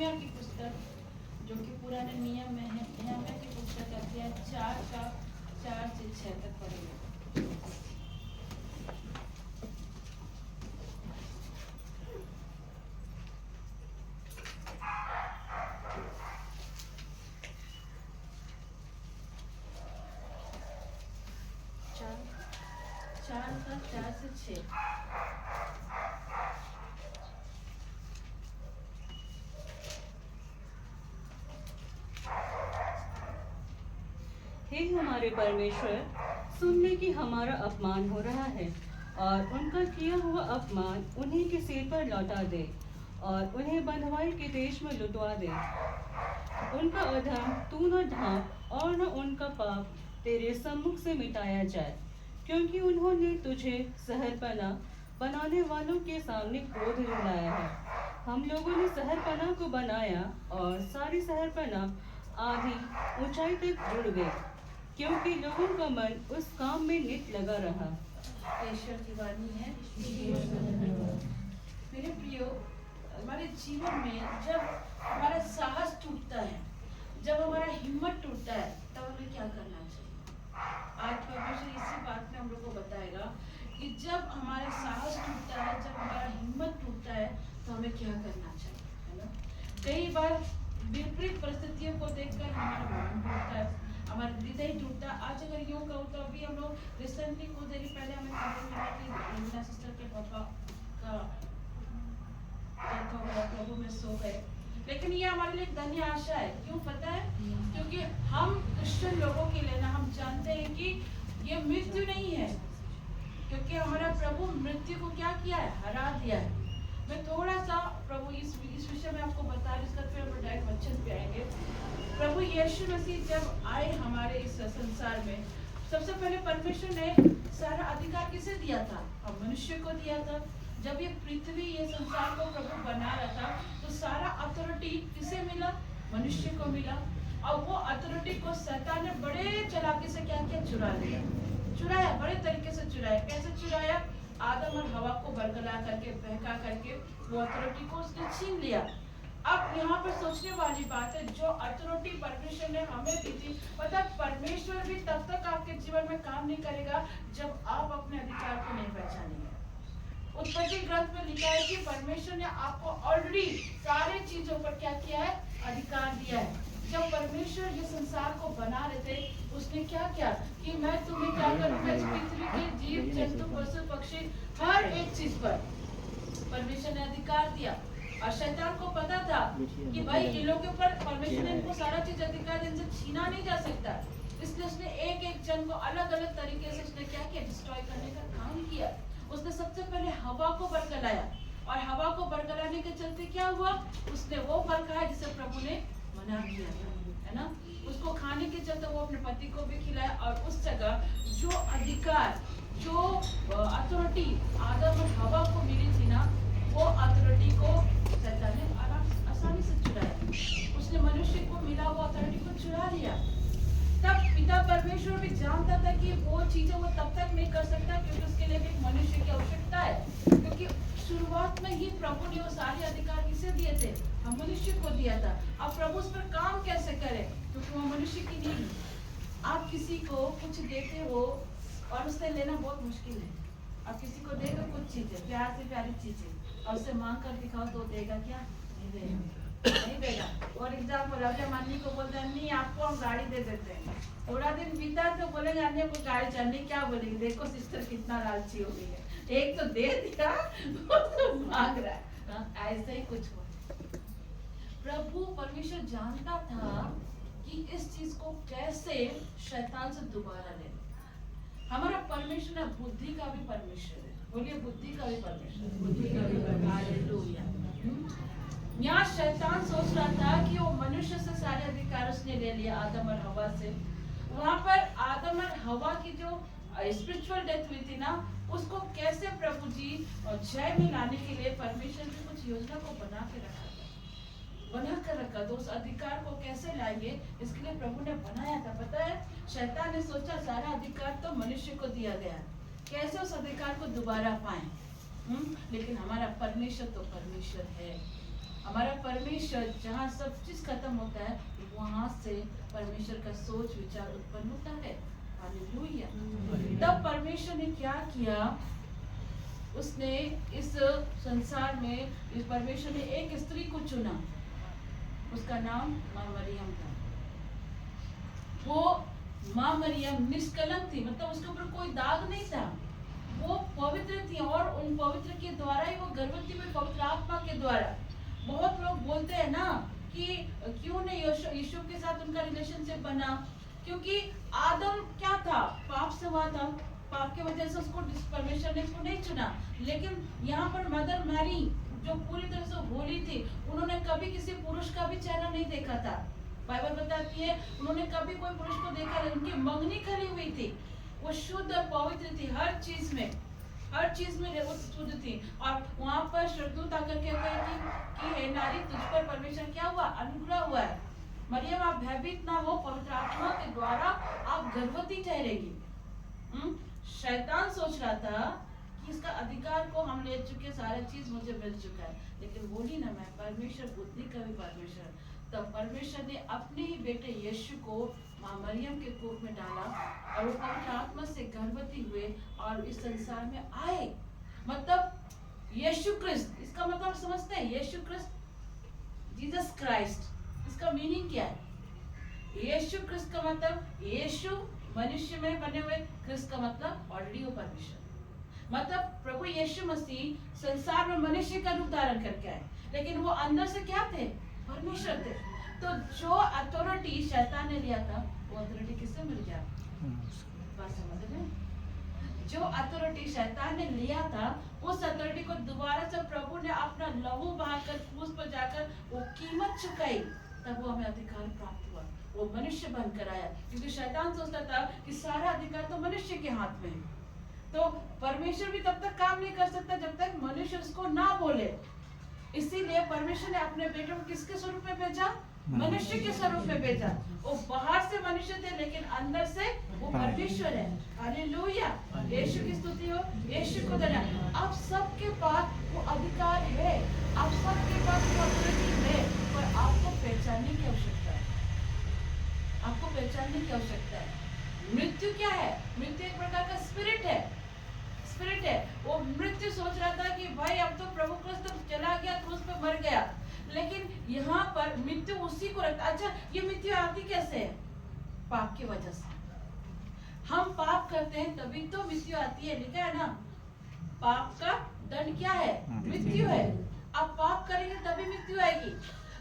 नहम्या की पुस्तक जो कि पुराने नियम में है, नहम्या की पुस्तक अध्याय 4 का 4 से 6 तक पढ़ेंगे। 4 का 4 से 6। हे हमारे परमेश्वर, सुन ले कि हमारा अपमान हो रहा है और उनका किया हुआ अपमान उन्हीं के सिर पर लौटा दे और उन्हें बंधुआई के देश में लुटवा दे। उनका अधर्म तू न ढांप और न उनका पाप तेरे सम्मुख से मिटाया जाए, क्योंकि उन्होंने तुझे सहरपना बनाने वालों के सामने क्रोध दिलाया है। हम लोगों ने सहरपना को बनाया और सारी सहरपना आधी ऊंचाई तक जुड़ गई, क्योंकि लोगों का मन उस काम में नित लगा रहा। ईश्वर की वाणी है। मेरे प्रियो, हमारे जीवन में जब हमारा साहस टूटता है, जब हमारा हिम्मत टूटता है, तब हमें क्या करना चाहिए? आज परमेश्वर इसी बात में हम लोग को बताएगा कि जब हमारा साहस टूटता है, जब हमारा हिम्मत टूटता है, तो हमें क्या करना चाहिए, है ना? कई बार विपरीत परिस्थितियों को देखकर हमारा मन टूटता है, हमारा हृदय टूटता। आज अगर यूँ कहूँ तो अभी हम लोग रिसेंटली कुछ देर पहले हमें खबर मिला कि रंजना सिस्टर के पापा का डेथ हो गया, प्रभु में सो गए। लेकिन ये हमारे लिए धन्य आशा है। क्यों पता है? क्योंकि हम क्रिश्चियन लोगों के लिए ना, हम जानते हैं कि ये मृत्यु नहीं है, क्योंकि हमारा प्रभु मृत्यु को क्या किया है? हरा दिया है। मैं थोड़ा सा प्रभु इस विषय में आपको बता रही, इसका फिर हम डायरेक्ट वचन पे आएंगे। प्रभु यीशु मसीह जब आए हमारे इस संसार में, सबसे पहले परमेश्वर ने सारा अधिकार किसे दिया था? हम मनुष्य को दिया था। जब ये पृथ्वी, ये संसार को प्रभु बना रहा था, तो सारा अथॉरिटी किसे मिला? मनुष्य को मिला। और वो अथॉरिटी को शैतान ने बड़े चालाकी से क्या किया? चुरा लिया। चुराया, बड़े तरीके से चुराया। कैसे चुराया? आदम और हवा को बरगला करके, बहका करके वो अथॉरिटी को उसने छीन लिया। अब यहाँ पर सोचने वाली बात है, जो अथॉरिटी परमेश्वर ने हमें दी थी, पता परमेश्वर भी तब तक आपके जीवन में काम नहीं करेगा जब आप अपने अधिकार को नहीं पहचानेंगे। उत्पत्ति ग्रंथ में लिखा है कि परमेश्वर ने आपको ऑलरेडी सारे चीजों पर क्या किया है? अधिकार दिया है। जब परमेश्वर ये संसार को बना रहे थे, उसने क्या किया कि मैं तुम्हें क्या करूंगा? इस पृथ्वी के जीव जंतु पशु पक्षी हर एक चीज पर परमेश्वर ने अधिकार दिया। और शैतान को पता था कि भाई इन लोगों के ऊपर परमेश्वर ने इनको सारा चीज अधिकार इनसे छीना नहीं जा सकता, इसलिए उसने एक एक जन को अलग अलग तरीके से उसने क्या किया? डिस्ट्रॉय करने का काम किया। उसने सबसे पहले हवा को बरगलाया, और हवा को बरगलाने के चलते क्या हुआ? उसने वो फल खाया जिसे प्रभु ने मना किया था, है ना? उसको खाने के चलते वो अपने पति को भी खिलाया, और उस जगह जो अधिकार, जो अथॉरिटी आदम और हवा को मिली थी ना, वो अथॉरिटी को शैतान ने आसानी से चुराया। उसने मनुष्य को मिला वो अथॉरिटी को चुरा लिया। तब पिता परमेश्वर भी जानता था कि वो चीजें वो तब तक नहीं कर सकता, क्योंकि उसके लिए भी एक मनुष्य की आवश्यकता है। क्योंकि शुरुआत में ही प्रभु ने वो सारे अधिकार किसे दिए थे? हम मनुष्य को दिया था। अब प्रभु उस पर काम कैसे करे? क्योंकि वो मनुष्य की नहीं। आप किसी को कुछ देते हो और उससे लेना बहुत मुश्किल है। आप किसी को देगा कुछ चीजें, प्यार से प्यारी चीजें, और उससे मांग कर दिखाओ तो देगा क्या? नहीं देगा, नहीं देगा। और एग्जाम्पल, अभी हम अन्नी को बोलते हैं, अन्नी आपको हम गाड़ी दे देते हैं, थोड़ा दिन बीता तो बोलेंगे अन्य को गाड़ी चलने, क्या बोलेंगे? देखो सिस्टर कितना लालची हो गई है, एक तो दे दिया तो मांग रहा है। ऐसे ही कुछ हो। प्रभु परमेश्वर जानता था कि इस चीज को कैसे शैतान से दोबारा लेना। हमारा परमेश्वर ना बुद्धि का भी परमेश्वर है। बोलिए, बुद्धि का भी परमेश्वर, बुद्धि का भी परमेश्वर। हालेलुया। यहाँ शैतान सोच रहा था कि वो मनुष्य से सारे अधिकार उसने ले लिया, आदम और हवा से। वहां पर आदम और हवा की जो स्पिरिचुअल डेथ हुई थी ना, उसको कैसे प्रभु जी जय में लाने के लिए परमेश्वर ने कुछ योजना को बना के रखा था, बना कर रखा। तो उस अधिकार को कैसे लाएंगे, इसके लिए प्रभु ने बनाया था। पता है, शैतान ने सोचा सारा अधिकार तो मनुष्य को दिया गया, कैसे उस अधिकार को दोबारा पाए। लेकिन हमारा परमेश्वर तो परमेश्वर है। हमारा परमेश्वर जहाँ सब चीज खत्म होता है वहां से परमेश्वर का सोच विचार उत्पन्न होता है। हालेलुया। तब परमेश्वर ने क्या किया, उसने इस संसार में इस परमेश्वर ने एक स्त्री को चुना, उसका नाम माँ मरियम था। वो माँ मरियम निष्कलंक थी, मतलब उसके ऊपर कोई दाग नहीं था, वो पवित्र थी और उन पवित्र के द्वारा ही वो गर्भवती हुई, पवित्र आत्मा के द्वारा। बहुत लोग बोलते हैं ना कि क्यों नहीं यीशु के साथ उनका रिलेशनशिप बना, क्योंकि आदम क्या था, पाप से हुआ था, पाप की वजह से उसको परमेश्वर ने उसको नहीं चुना। लेकिन यहाँ पर मदर मैरी जो पूरी तरह से होली थी, उन्होंने कभी किसी पुरुष का भी चेहरा नहीं देखा था। बाइबल बताती है उन्होंने कभी कोई पुरुष को देखा नहीं, उनकी मंगनी खली हुई थी, वो शुद्ध और पवित्र थी, हर चीज में वो शुद्ध थी। और वहां पर स्वर्गदूत आकर के कहे कि हे नारी, तुझ पर परमेश्वर क्या हुआ, अनुग्रह हुआ है, मरियम आप भयभीत ना हो, पवित्र आत्मा के द्वारा आप गर्भवती ठहरेगी। शैतान सोच रहा था कि इसका अधिकार को हम ले चुके, सारा चीज मुझे मिल चुका है, लेकिन बोली ना मैं, परमेश्वर बुद्धि का भी परमेश्वर। तब परमेश्वर ने अपने ही बेटे यीशु को माँ मरियम के कोख में डाला और वो पवित्र आत्मा से गर्भवती हुए और इस संसार में आए। मतलब यीशु क्रिस्त, इसका मतलब समझते हैं, यीशु क्रिस्त, जीसस क्राइस्ट, इसका मीनिंग क्या है? यीशु क्रिस्त का मतलब यीशु मनुष्य में बने हुए, क्रिस्त का मतलब ऑलरेडी वो परमेश्वर। मतलब प्रभु यीशु मसीह संसार में मनुष्य का रूप धारण करके आए, लेकिन वो अंदर से क्या थे, परमेश्वर थे। तो जो अथॉरिटी शैतान ने लिया था, वो अथॉरिटी किससे मिल गया? बात समझ में? जो अथॉरिटी शैतान ने लिया था, उस अथॉरिटी को दोबारा से प्रभु ने अपना लहू बहाकर क्रूस पर जाकर वो कीमत चुकाई, तब वो हमें अधिकार प्राप्त हुआ, वो मनुष्य बनकर आया। क्योंकि शैतान सोचता था कि सारा अधिकार तो मनुष्य के हाथ में है, तो परमेश्वर भी तब तक काम नहीं कर सकता जब तक मनुष्य उसको ना बोले। इसीलिए परमेश्वर ने अपने बेटे को किसके स्वरूप में भेजा? मनुष्य के स्वरूप में भेजा। वो बाहर से मनुष्य थे, लेकिन अंदर से वो परमेश्वर है। हालेलुया, यीशु की स्तुति हो, यीशु को धन्यवाद। आप सबके पास वो अधिकार है, आप सबके पास वो अथॉरिटी है, पर आपको पहचानने की आवश्यकता है, आपको पहचानने की आवश्यकता है। मृत्यु क्या है? मृत्यु एक प्रकार का स्पिरिट है, स्पिरिट है। वो मृत्यु सोच रहा था कि भाई अब तो प्रभु क्रिस्त चला गया, क्रूस पे मर गया, लेकिन यहाँ पर मृत्यु उसी को रखता। अच्छा, ये मृत्यु आती कैसे है? पाप की वजह से। हम पाप करते हैं तभी तो मृत्यु आती है, लिखा है ना, पाप का दंड क्या है? मृत्यु है। अब पाप करेंगे तभी मृत्यु आएगी।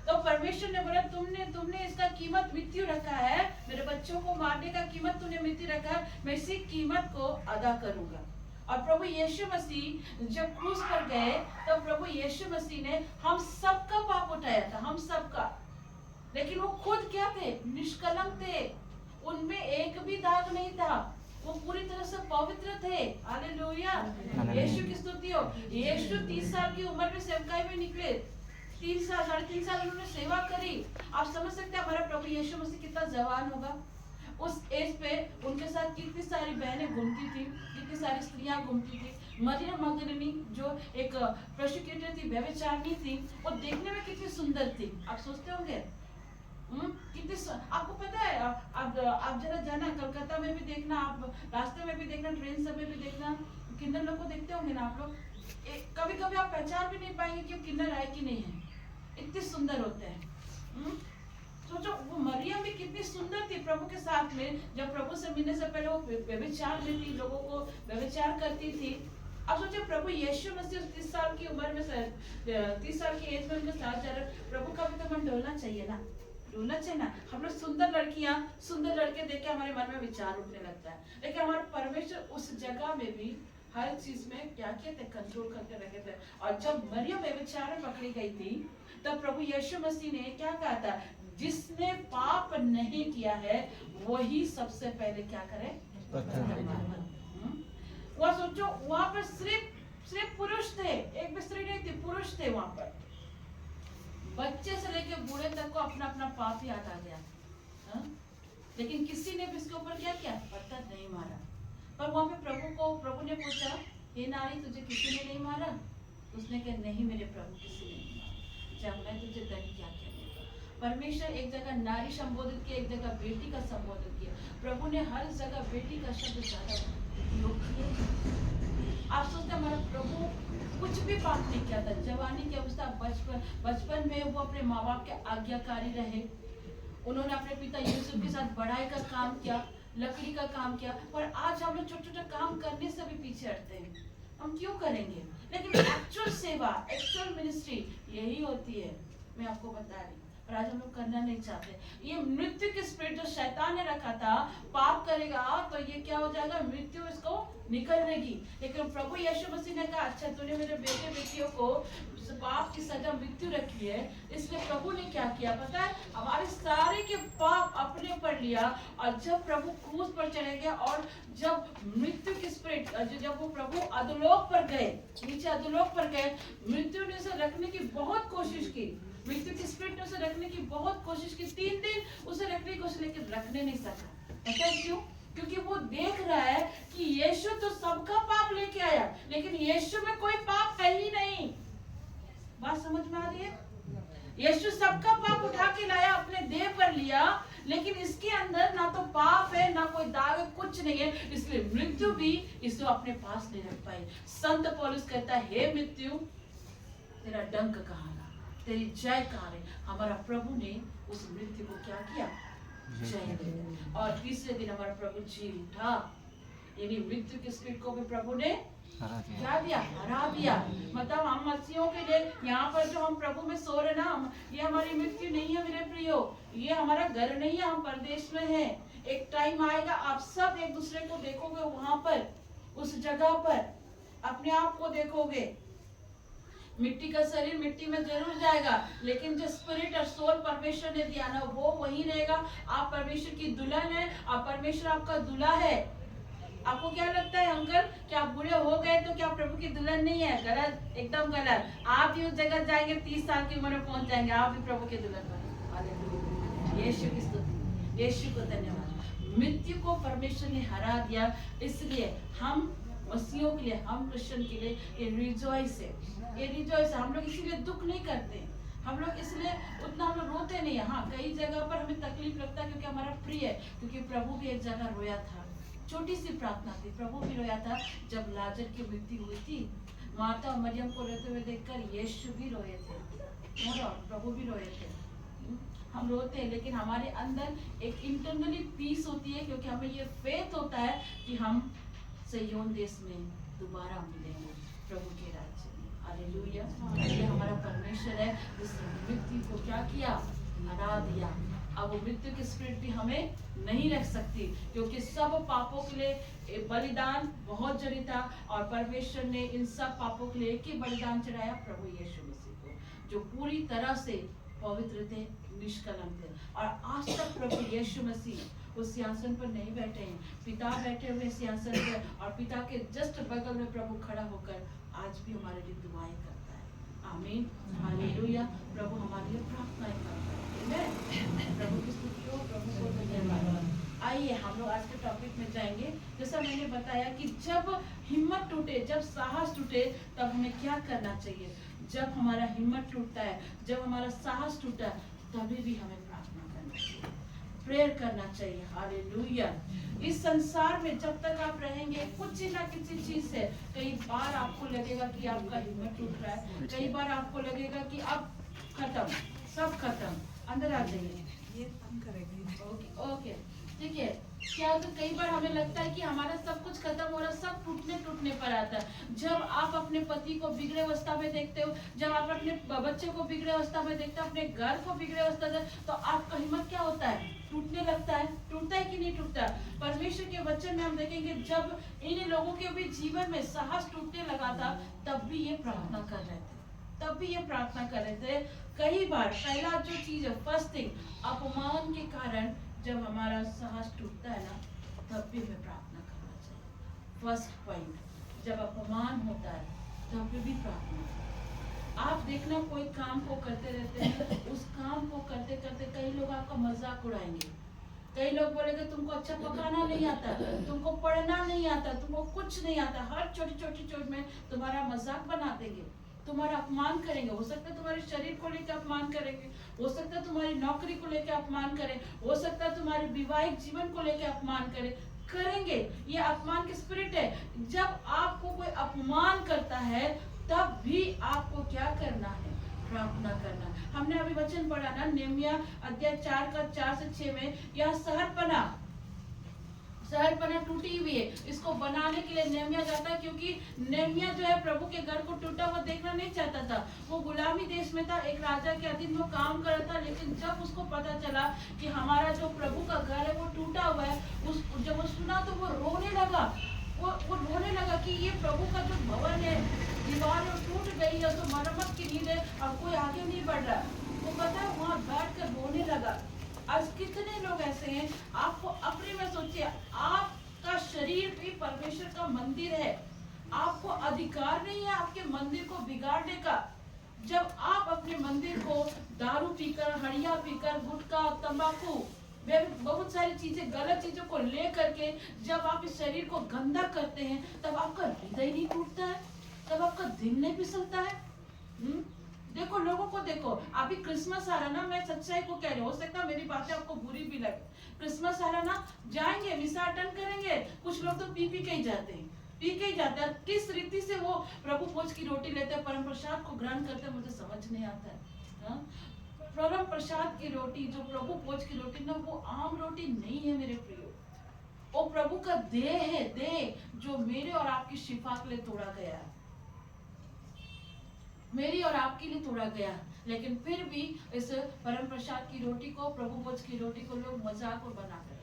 तो परमेश्वर ने बोला तुमने इसका कीमत मृत्यु रखा है, मेरे बच्चों को मारने का कीमत तूने मृत्यु रखा है, मैं इसी कीमत को अदा करूंगा। और प्रभु यीशु मसीह जब क्रूस पर गए, तो प्रभु यीशु मसीह ने हम सबका पाप उठाया था, हम सबका। लेकिन वो खुद क्या थे? निष्कलंक थे, उनमें एक भी दाग नहीं था, वो पूरी तरह से पवित्र थे। हालेलुया, यीशु की स्तुति हो। यीशु 30 साल की उम्र में सेवकाई में निकले, 3 साल 3.5 साल उन्होंने सेवा करी। आप समझ सकते हैं हमारा प्रभु यीशु मसीह कितना जवान होगा। उस एज पे उनके साथ कितनी सारी बहनें घूमती थी, कितनी सारी स्त्रियां घूमती थी। मरियम मगदलीनी जो एक प्रोसिक्यूटर थी, व्यभिचारिणी थी, वो देखने में कितनी सुंदर थी। आप सोचते होंगे कितनी आपको पता है, आप जरा जाना कलकत्ता में भी देखना, आप रास्ते में भी देखना, ट्रेन सब में भी देखना, किन्नर लोग को देखते होंगे ना आप लोग, कभी कभी आप पहचान भी नहीं पाएंगे कि किन्नर है कि नहीं है, इतने सुंदर होते हैं। सोचो वो मरियम भी कितनी सुंदर थी प्रभु के साथ में। जब प्रभु से मिलने से पहले वो व्यभिचार में थी, लोगों को व्यभिचार करती थी। अब सोचिए प्रभु यीशु मसीह 30 साल की उम्र में, 30 साल की एज में उनके साथ जा रहे, प्रभु का भी तो मन डोलना चाहिए ना, डोलना चाहिए ना। हम लोग सुंदर लड़कियां, सुंदर लड़के देख के हमारे मन में विचार उठने लगता है, लेकिन हमारे परमेश्वर उस जगह में भी हर चीज में क्या किया थे? कंट्रोल करके रखे थे। और जब मरियम व्यभिचार में पकड़ी गई थी, तब प्रभु यीशु मसीह ने क्या कहा था? जिसने पाप नहीं किया है वही सबसे पहले क्या करे? वह सोचो वहां पर सिर्फ पुरुष थे, एक भी स्त्री नहीं थी, पुरुष थे वहां पर। बच्चे से लेकर बूढ़े तक को अपना अपना पाप याद आ गया। लेकिन किसी ने भी इसके ऊपर क्या किया? पत्थर नहीं मारा। पर वहां पे प्रभु ने पूछा, हे नारी तुझे किसी ने नहीं मारा? उसने कहा नहीं मेरे प्रभु, किसी ने नहीं मारा। जब मैं तुझे धनी क्या कहूँगा। परमेश्वर एक जगह नारी संबोधित किया, एक जगह बेटी का संबोधन किया। प्रभु ने हर जगह बेटी का शब्द ज्यादा उपयोग किया। आप सोचते हमारा प्रभु कुछ भी पाप नहीं किया था। जवानी की अवस्था, बचपन में वो अपने माँ बाप के आज्ञाकारी रहे। उन्होंने अपने पिता यूसुफ के साथ बढ़ाई का काम किया, लकड़ी का काम किया। पर आज हम लोग छोटे छोटे काम करने से भी पीछे हटते हैं। हम क्यों करेंगे? लेकिन एक्चुअल सेवा, एक्चुअल मिनिस्ट्री यही होती है। मैं आपको बता रही हूँ, और आज हम लोग करना नहीं चाहते। ये मृत्यु की स्पिरिट जो शैतान ने रखा था, पाप करेगा तो ये क्या हो जाएगा, मृत्यु इसको निकलनेगी। लेकिन प्रभु यीशु मसीह ने कहा, अच्छा तूने मेरे बेटे बेटियों को पाप की सजा मृत्यु रखी है, इसलिए प्रभु ने क्या किया पता है, हमारे सारे के पाप अपने पर लिया। और जब प्रभु क्रूस पर चढ़े गए और जब मृत्यु की स्पिरिट, जब वो प्रभु अधोलोक पर गए, नीचे अधोलोक पर गए, मृत्यु ने उसे रखने की बहुत कोशिश की। मृत्यु की स्पिरिट ने उसे रखने की बहुत कोशिश की, 3 दिन उसे रखने की कोशिश, लेकिन रखने नहीं सका। पता है क्यों? क्योंकि वो देख रहा है कि यीशु तो सबका पाप लेके आया, लेकिन यीशु में कोई पाप है ही नहीं। बात समझ में आ रही है? यीशु सबका पाप उठा के लाया, अपने देह पर लिया, लेकिन इसके अंदर ना तो पाप है, ना कोई दाग है, कुछ नहीं है। इसलिए मृत्यु भी इसे अपने पास नहीं रख पाई। संत पौलुस कहता है, हे मृत्यु तेरा डंक कहाँ रहा, तेरी जय कहाँ रही? हमारा प्रभु ने उस मृत्यु को क्या किया, जय दिया। और तीसरे दिन हमारा प्रभु जी उठा, यानी मृत्यु की स्पिरिट को भी प्रभु ने क्या दिया, हरा दिया। मतलब हम मसीहों के लिए यहाँ पर जो हम प्रभु में सो रहे ना, ये हमारी मृत्यु नहीं है मेरे प्रियो, ये हमारा घर नहीं है, हम परदेश में हैं। एक टाइम आएगा आप सब एक दूसरे को देखोगे वहां पर, उस जगह पर अपने आप को देखोगे। मिट्टी का शरीर मिट्टी में जरूर जाएगा, लेकिन जो स्पिरिट और सोल परमेश्वर ने दिया ना, वो वही रहेगा। आप परमेश्वर की दुल्हन है, आप परमेश्वर आपका दूल्हा है। आपको क्या लगता है अंकल कि आप बूढ़े हो गए तो क्या प्रभु की दुल्हन नहीं है? गलत, एकदम गलत। आप भी उस जगह जाएंगे, 30 साल की उम्र में पहुंच जाएंगे, आप भी प्रभु के दुल्हन बने। हालेलुया, यीशु की स्तुति, यीशु को धन्यवाद। मृत्यु को परमेश्वर ने हरा दिया, इसलिए हम मसीहों के लिए, हम क्रिश्चियन के लिए ये रिजॉइस है, ये रिजॉइस है। हम लोग इसीलिए दुख नहीं करते, हम लोग इसलिए उतना हम लोग रोते नहीं। हाँ, कई जगह पर हमें तकलीफ लगता है क्योंकि हमारा प्रिय है, क्योंकि प्रभु भी एक जगह रोया था। छोटी सी प्रार्थना थी, प्रभु भी रोया था जब लाजर की मृत्यु हुई थी। माता और मरियम को रोते हुए देखकर यीशु भी रोए थे, प्रभु भी रोए थे। हम रोते हैं, लेकिन हमारे अंदर एक इंटरनली पीस होती है, क्योंकि हमें ये फेथ होता है कि हम सिय्योन देश में दोबारा मिलेंगे प्रभु के राज्य में। हालेलुया, ये हमारा परमेश्वर है जिसने मृत्यु को क्या किया, हरा दिया। अब वो मृत्यु की स्पिरिट भी हमें नहीं रख सकती, क्योंकि सब पापों के लिए बलिदान बहुत जरूरी था, और परमेश्वर ने इन सब पापों के लिए एक ही बलिदान चढ़ाया, प्रभु यीशु मसीह को, जो पूरी तरह से पवित्र थे, निष्कलंक थे। और आज तक प्रभु यीशु मसीह उस सिंहासन पर नहीं बैठे हैं, पिता बैठे हुए सिंहासन पर, और पिता के जस्ट बगल में प्रभु खड़ा होकर आज भी हमारे लिए दुआएं करता है। आमीन, हालेलुया। प्रभु हमारे लिए प्रार्थनाएं करता है। प्रभु की स्तुति हो, प्रभु को धन्यवाद। आइए हम लोग आज के टॉपिक में जाएंगे। जैसा मैंने बताया कि जब हिम्मत टूटे, जब साहस टूटे, तब हमें क्या करना चाहिए। जब हमारा हिम्मत टूटता है, जब हमारा साहस टूटा है, तभी भी हमें प्रार्थना करना चाहिए, प्रेयर करना चाहिए। हालेलुया। इस संसार में जब तक आप रहेंगे, कुछ ना किसी चीज से कई बार आपको लगेगा कि आपका हिम्मत टूट रहा है, कई बार आपको लगेगा कि अब खत्म, सब खत्म। अंदर आ जाइए, ये हम करेंगे। ओके, ठीक है। क्या तो कई बार हमें लगता है कि हमारा सब कुछ खत्म हो रहा है, सब टूटने पर आता है। जब आप अपने पति को बिगड़े अवस्था में देखते हो, जब आप अपने बच्चे को बिगड़े अवस्था में देखते हो, अपने घर को बिगड़े अवस्था में, तो आपका हिम्मत क्या होता है, टूटने लगता है। टूटता है कि नहीं टूटता? परमेश्वर के वचन में हम देखेंगे जब इन लोगों के भी जीवन में साहस टूटने लगा था, तब भी ये प्रार्थना कर रहे थे, तब भी ये प्रार्थना कर रहे थे। कई बार पहला जो चीज है, फर्स्ट थिंग, अपमान के कारण जब हमारा साहस टूटता है ना, तब भी हमें प्रार्थना करना चाहिए। फर्स्ट पॉइंट, जब अपमान होता है तब भी प्रार्थना। आप देखना कोई काम को करते रहते हैं, उस काम को करते करते कई लोग आपका मजाक उड़ाएंगे, कई लोग बोलेंगे तुमको अच्छा पकाना नहीं आता, तुमको पढ़ना नहीं आता, तुमको कुछ नहीं आता, हर छोटी छोटी चोट में तुम्हारा मजाक बना देंगे। तुम्हारा अपमान करेंगे, हो सकता है तुम्हारे शरीर को लेकर अपमान करेंगे, हो सकता है तुम्हारी नौकरी को लेकर अपमान करें, हो सकता है तुम्हारे वैवाहिक जीवन को लेकर अपमान करेंगे। ये अपमान की स्पिरिट है। जब आपको कोई अपमान करता है तब भी आपको क्या करना है? प्रार्थना करना। हमने अभी वचन पढ़ा ना, नेहमिया अध्याय 4 का 4 से 6 में, यह शहरपना टूटी हुई है, इसको बनाने के लिए नेहमिया जाता है, क्योंकि नेहमिया जो है प्रभु के घर को टूटा हुआ देखना नहीं चाहता था। वो गुलामी देश में था, एक राजा के अधीन वो काम कर रहा था, लेकिन जब उसको पता चला कि हमारा जो प्रभु का घर है वो टूटा हुआ है, जब वो सुना तो वो रोने लगा। वो रोने लगा कि ये प्रभु का जो भवन है, दीवार टूट गई है, तो मरम्मत की नीड है और कोई आगे नहीं बढ़ रहा। वो पता है वहां बैठ कर रोने लगा। आज कितने लोग ऐसे हैं, आपको अपने में सोचिए, आपका शरीर भी परमेश्वर का मंदिर है, आपको अधिकार नहीं है आपके मंदिर को बिगाड़ने का। जब आप अपने मंदिर को दारू पीकर, हड़िया पीकर, गुटखा, तंबाकू, बहुत सारी चीजें, गलत चीजों को ले करके जब आप इस शरीर को गंदा करते हैं, तब आपका हृदय नहीं टूटता है? तब आपका दिल नहीं फिसलता है? देखो, लोगों को देखो, अभी क्रिसमस आ रहा ना, मैं सच्चाई को कह रही हूँ, हो सकता है मेरी बातें आपको बुरी भी लगे। क्रिसमस आ रहा ना, जाएंगे मिसा अटेंड करेंगे, कुछ लोग तो पी के ही जाते हैं, किस रीति से वो प्रभु भोज की रोटी लेते हैं, परम प्रसाद को ग्रहण करते हैं, मुझे समझ नहीं आता है। परम प्रसाद की रोटी, जो प्रभु भोज की रोटी ना, वो आम रोटी नहीं है मेरे प्रियो, वो प्रभु का देह है, देह जो मेरे और आपकी शिफा के लिए तोड़ा गया है, मेरी और आपके लिए तोड़ा गया। लेकिन फिर भी इस परम प्रसाद की रोटी को, प्रभु भोज की रोटी को लोग मजाक और बना कर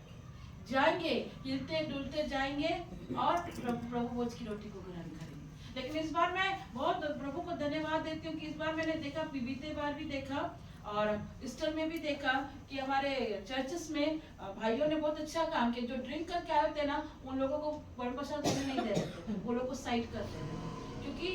जाएंगे, हिलते डुलते जाएंगे और प्रभु भोज की रोटी को ग्रहण करेंगे। लेकिन इस बार मैं बहुत प्रभु को धन्यवाद देती हूँ कि इस बार मैंने देखा, बीते बार भी देखा और ईस्टर में भी देखा कि हमारे चर्चेस में भाइयों ने बहुत अच्छा काम किया। जो ड्रिंक करके आए थे ना, उन लोगों को परम प्रसाद नहीं दे रहे थे, वो लोग को साइड कर दे रहे थे, क्योंकि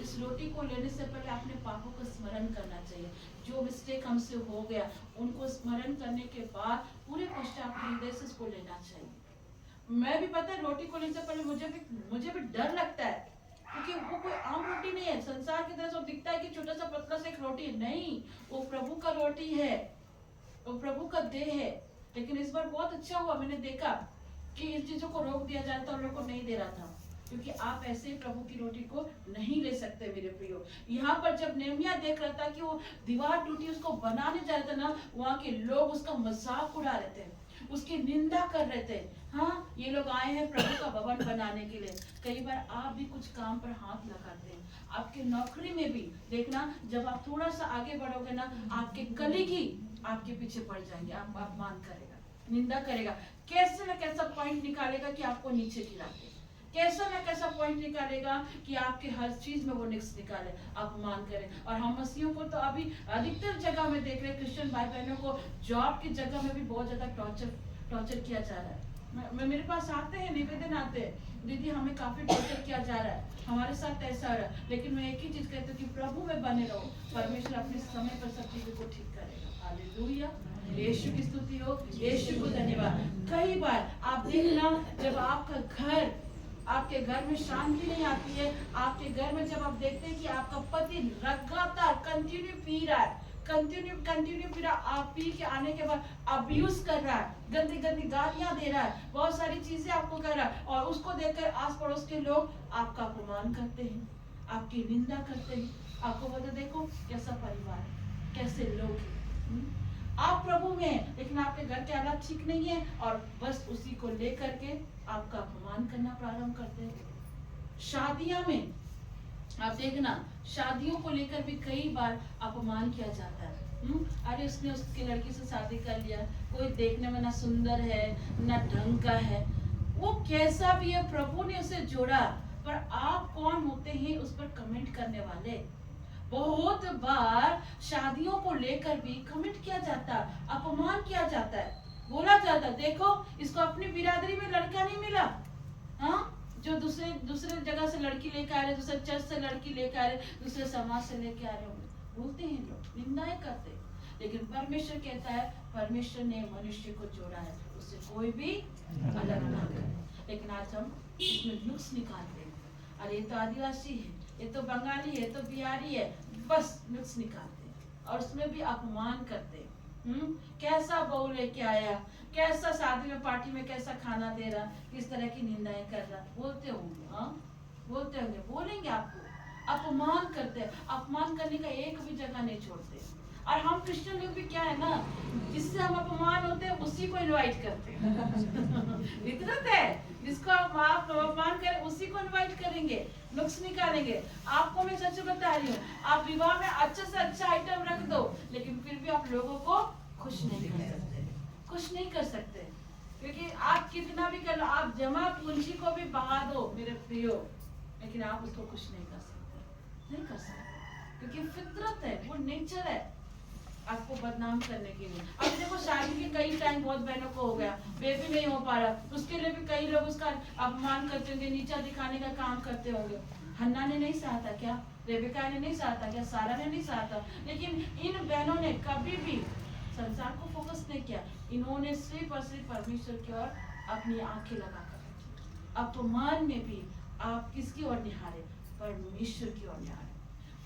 इस रोटी को लेने से पहले अपने पापों का स्मरण करना चाहिए। जो मिस्टेक हमसे हो गया, उनको स्मरण करने के बाद पूरे पश्चात हृदय से इसको लेना चाहिए। मैं भी पता है, रोटी को लेने से पहले मुझे भी डर लगता है, क्योंकि वो कोई आम रोटी नहीं है। संसार की तरह से दिखता है कि छोटा सा पतला सा एक रोटी है, नहीं, वो प्रभु का रोटी है, वो प्रभु का देह है। लेकिन इस बार बहुत अच्छा हुआ, मैंने देखा कि इन चीजों को रोक दिया जाता, उन लोगों को नहीं दे रहा था, क्योंकि आप ऐसे ही प्रभु की रोटी को नहीं ले सकते मेरे प्रियो। यहाँ पर जब नेहमिया देख रहा था कि वो दीवार टूटी, उसको बनाने जा रहे थे ना, वहाँ के लोग उसका मजाक उड़ा रहे थे, उसकी निंदा कर रहे थे। हाँ, ये लोग आए हैं प्रभु का भवन बनाने के लिए। कई बार आप भी कुछ काम पर हाथ लगाते हैं, आपके नौकरी में भी देखना, जब आप थोड़ा सा आगे बढ़ोगे ना, आपके कलीग ही आपके पीछे पड़ जाएंगे, आप अपमान करेगा, निंदा करेगा, कैसे न कैसा पॉइंट निकालेगा कि आपको नीचे गिरा दे, कैसा ना कैसा पॉइंट निकालेगा कि आपके हर चीज में वो निक्स निकाले, अपमान करे। और हम मसीहों को तो अभी अधिकतर जगह में देख रहे, क्रिश्चियन भाई बहनों को जॉब की जगह में भी बहुत ज्यादा टॉर्चर किया जा रहा है। मेरे पास आते हैं, निवेदन आते हैं, दीदी हमें काफी टॉर्चर किया जा रहा है, हमारे साथ ऐसा हो रहा है। लेकिन मैं एक ही चीज कहती हूँ कि प्रभु में बने रहो, परमेश्वर अपने समय पर सब चीजों को ठीक करेगा। हालेलुया, यीशु की स्तुति हो, यीशु को धन्यवाद। कई बार आप देखना, जब आपके घर में शांति नहीं आती है, आपके घर में जब आप देखते हैं कि आपका पति लगातार कंटिन्यू पी रहा है, कंटिन्यू पी रहा, आप पी के आने के बाद अब्यूज कर रहा है, गंदी गालियां दे रहा है, बहुत सारी चीजें आपको कर रहा है, और उसको देखकर आस पड़ोस के लोग आपका अपमान करते हैं, आपकी निंदा करते हैं। आपको बोलते देखो कैसा परिवार है, कैसे लोग हैं। आप प्रभु में हैं, लेकिन आपके घर के हालात ठीक नहीं है, और बस उसी को लेकर के आपका अपमान करना प्रारंभ करते हैं। शादियां में आप देखना, शादियों को लेकर भी कई बार अपमान किया जाता है। अरे उसने उसकी लड़की से शादी कर लिया, कोई देखने में ना सुंदर है ना ढंग का है, वो कैसा भी है, प्रभु ने उसे जोड़ा, पर आप कौन होते हैं उस पर कमेंट करने वाले। बहुत बार शादियों को लेकर भी कमेंट किया जाता, अपमान किया जाता है, बोला जाता देखो इसको अपनी बिरादरी में लड़का नहीं मिला, हाँ, जो दूसरे जगह से लड़की लेकर आ रहे, दूसरे चर्च से लड़की लेकर आ रहे, दूसरे समाज से लेकर आ रहे होंगे, बोलते हैं लोग, निंदाएं करते। लेकिन परमेश्वर कहता है, परमेश्वर ने मनुष्य को जोड़ा है, उससे कोई भी अलग ना करे। लेकिन आज हम इसमें नुक्स निकालते हैं, अरे ये तो आदिवासी है, ये तो बंगाली है, तो बिहारी है, बस नुक्स निकालते हैं और उसमें भी अपमान करते हैं। कैसा बहू लेके आया, कैसा शादी में पार्टी में कैसा खाना दे रहा, किस तरह की निंदाएं कर रहा, बोलते होंगे। हाँ बोलते होंगे, बोलेंगे आपको। अपमान करते हैं, अपमान करने का एक भी जगह नहीं छोड़ते। और हम क्रिश्चियन लोग भी क्या है ना, जिससे हम अपमान होते हैं उसी को इनवाइट करते हैं। फितरत है, जिसको आप अपमान करें उसी को इनवाइट करेंगे, नुक्स निकालेंगे। आपको मैं सच बता रही हूँ, आप विवाह में अच्छे से अच्छा आइटम रख दो, लेकिन फिर भी आप लोगों को खुश नहीं कर सकते, खुश नहीं कर सकते। क्योंकि आप कितना भी कर लो, आप जमा पूंजी को भी बहा दो मेरे प्रियो, लेकिन आप उसको खुश नहीं कर सकते, नहीं कर सकते। क्योंकि फितरत है, वो नेचर है आपको बदनाम करने के लिए। अब देखो शादी के कई टाइम बहुत बहनों को हो गया, बेबी नहीं हो पा रहा, उसके लिए भी कई लोग उसका अपमान करते होंगे, नीचा दिखाने का काम करते होंगे। हन्ना ने नहीं सहा था क्या, रेबेका ने नहीं सहा था क्या, सारा ने नहीं सहा था। लेकिन इन बहनों ने कभी भी संसार को फोकस नहीं किया, इन्होंने सिर्फ और सिर्फ परमेश्वर की ओर अपनी आंखें लगाकर रखी। अपमान में भी आप किसकी ओर निहारे, परमेश्वर की ओर निहारे,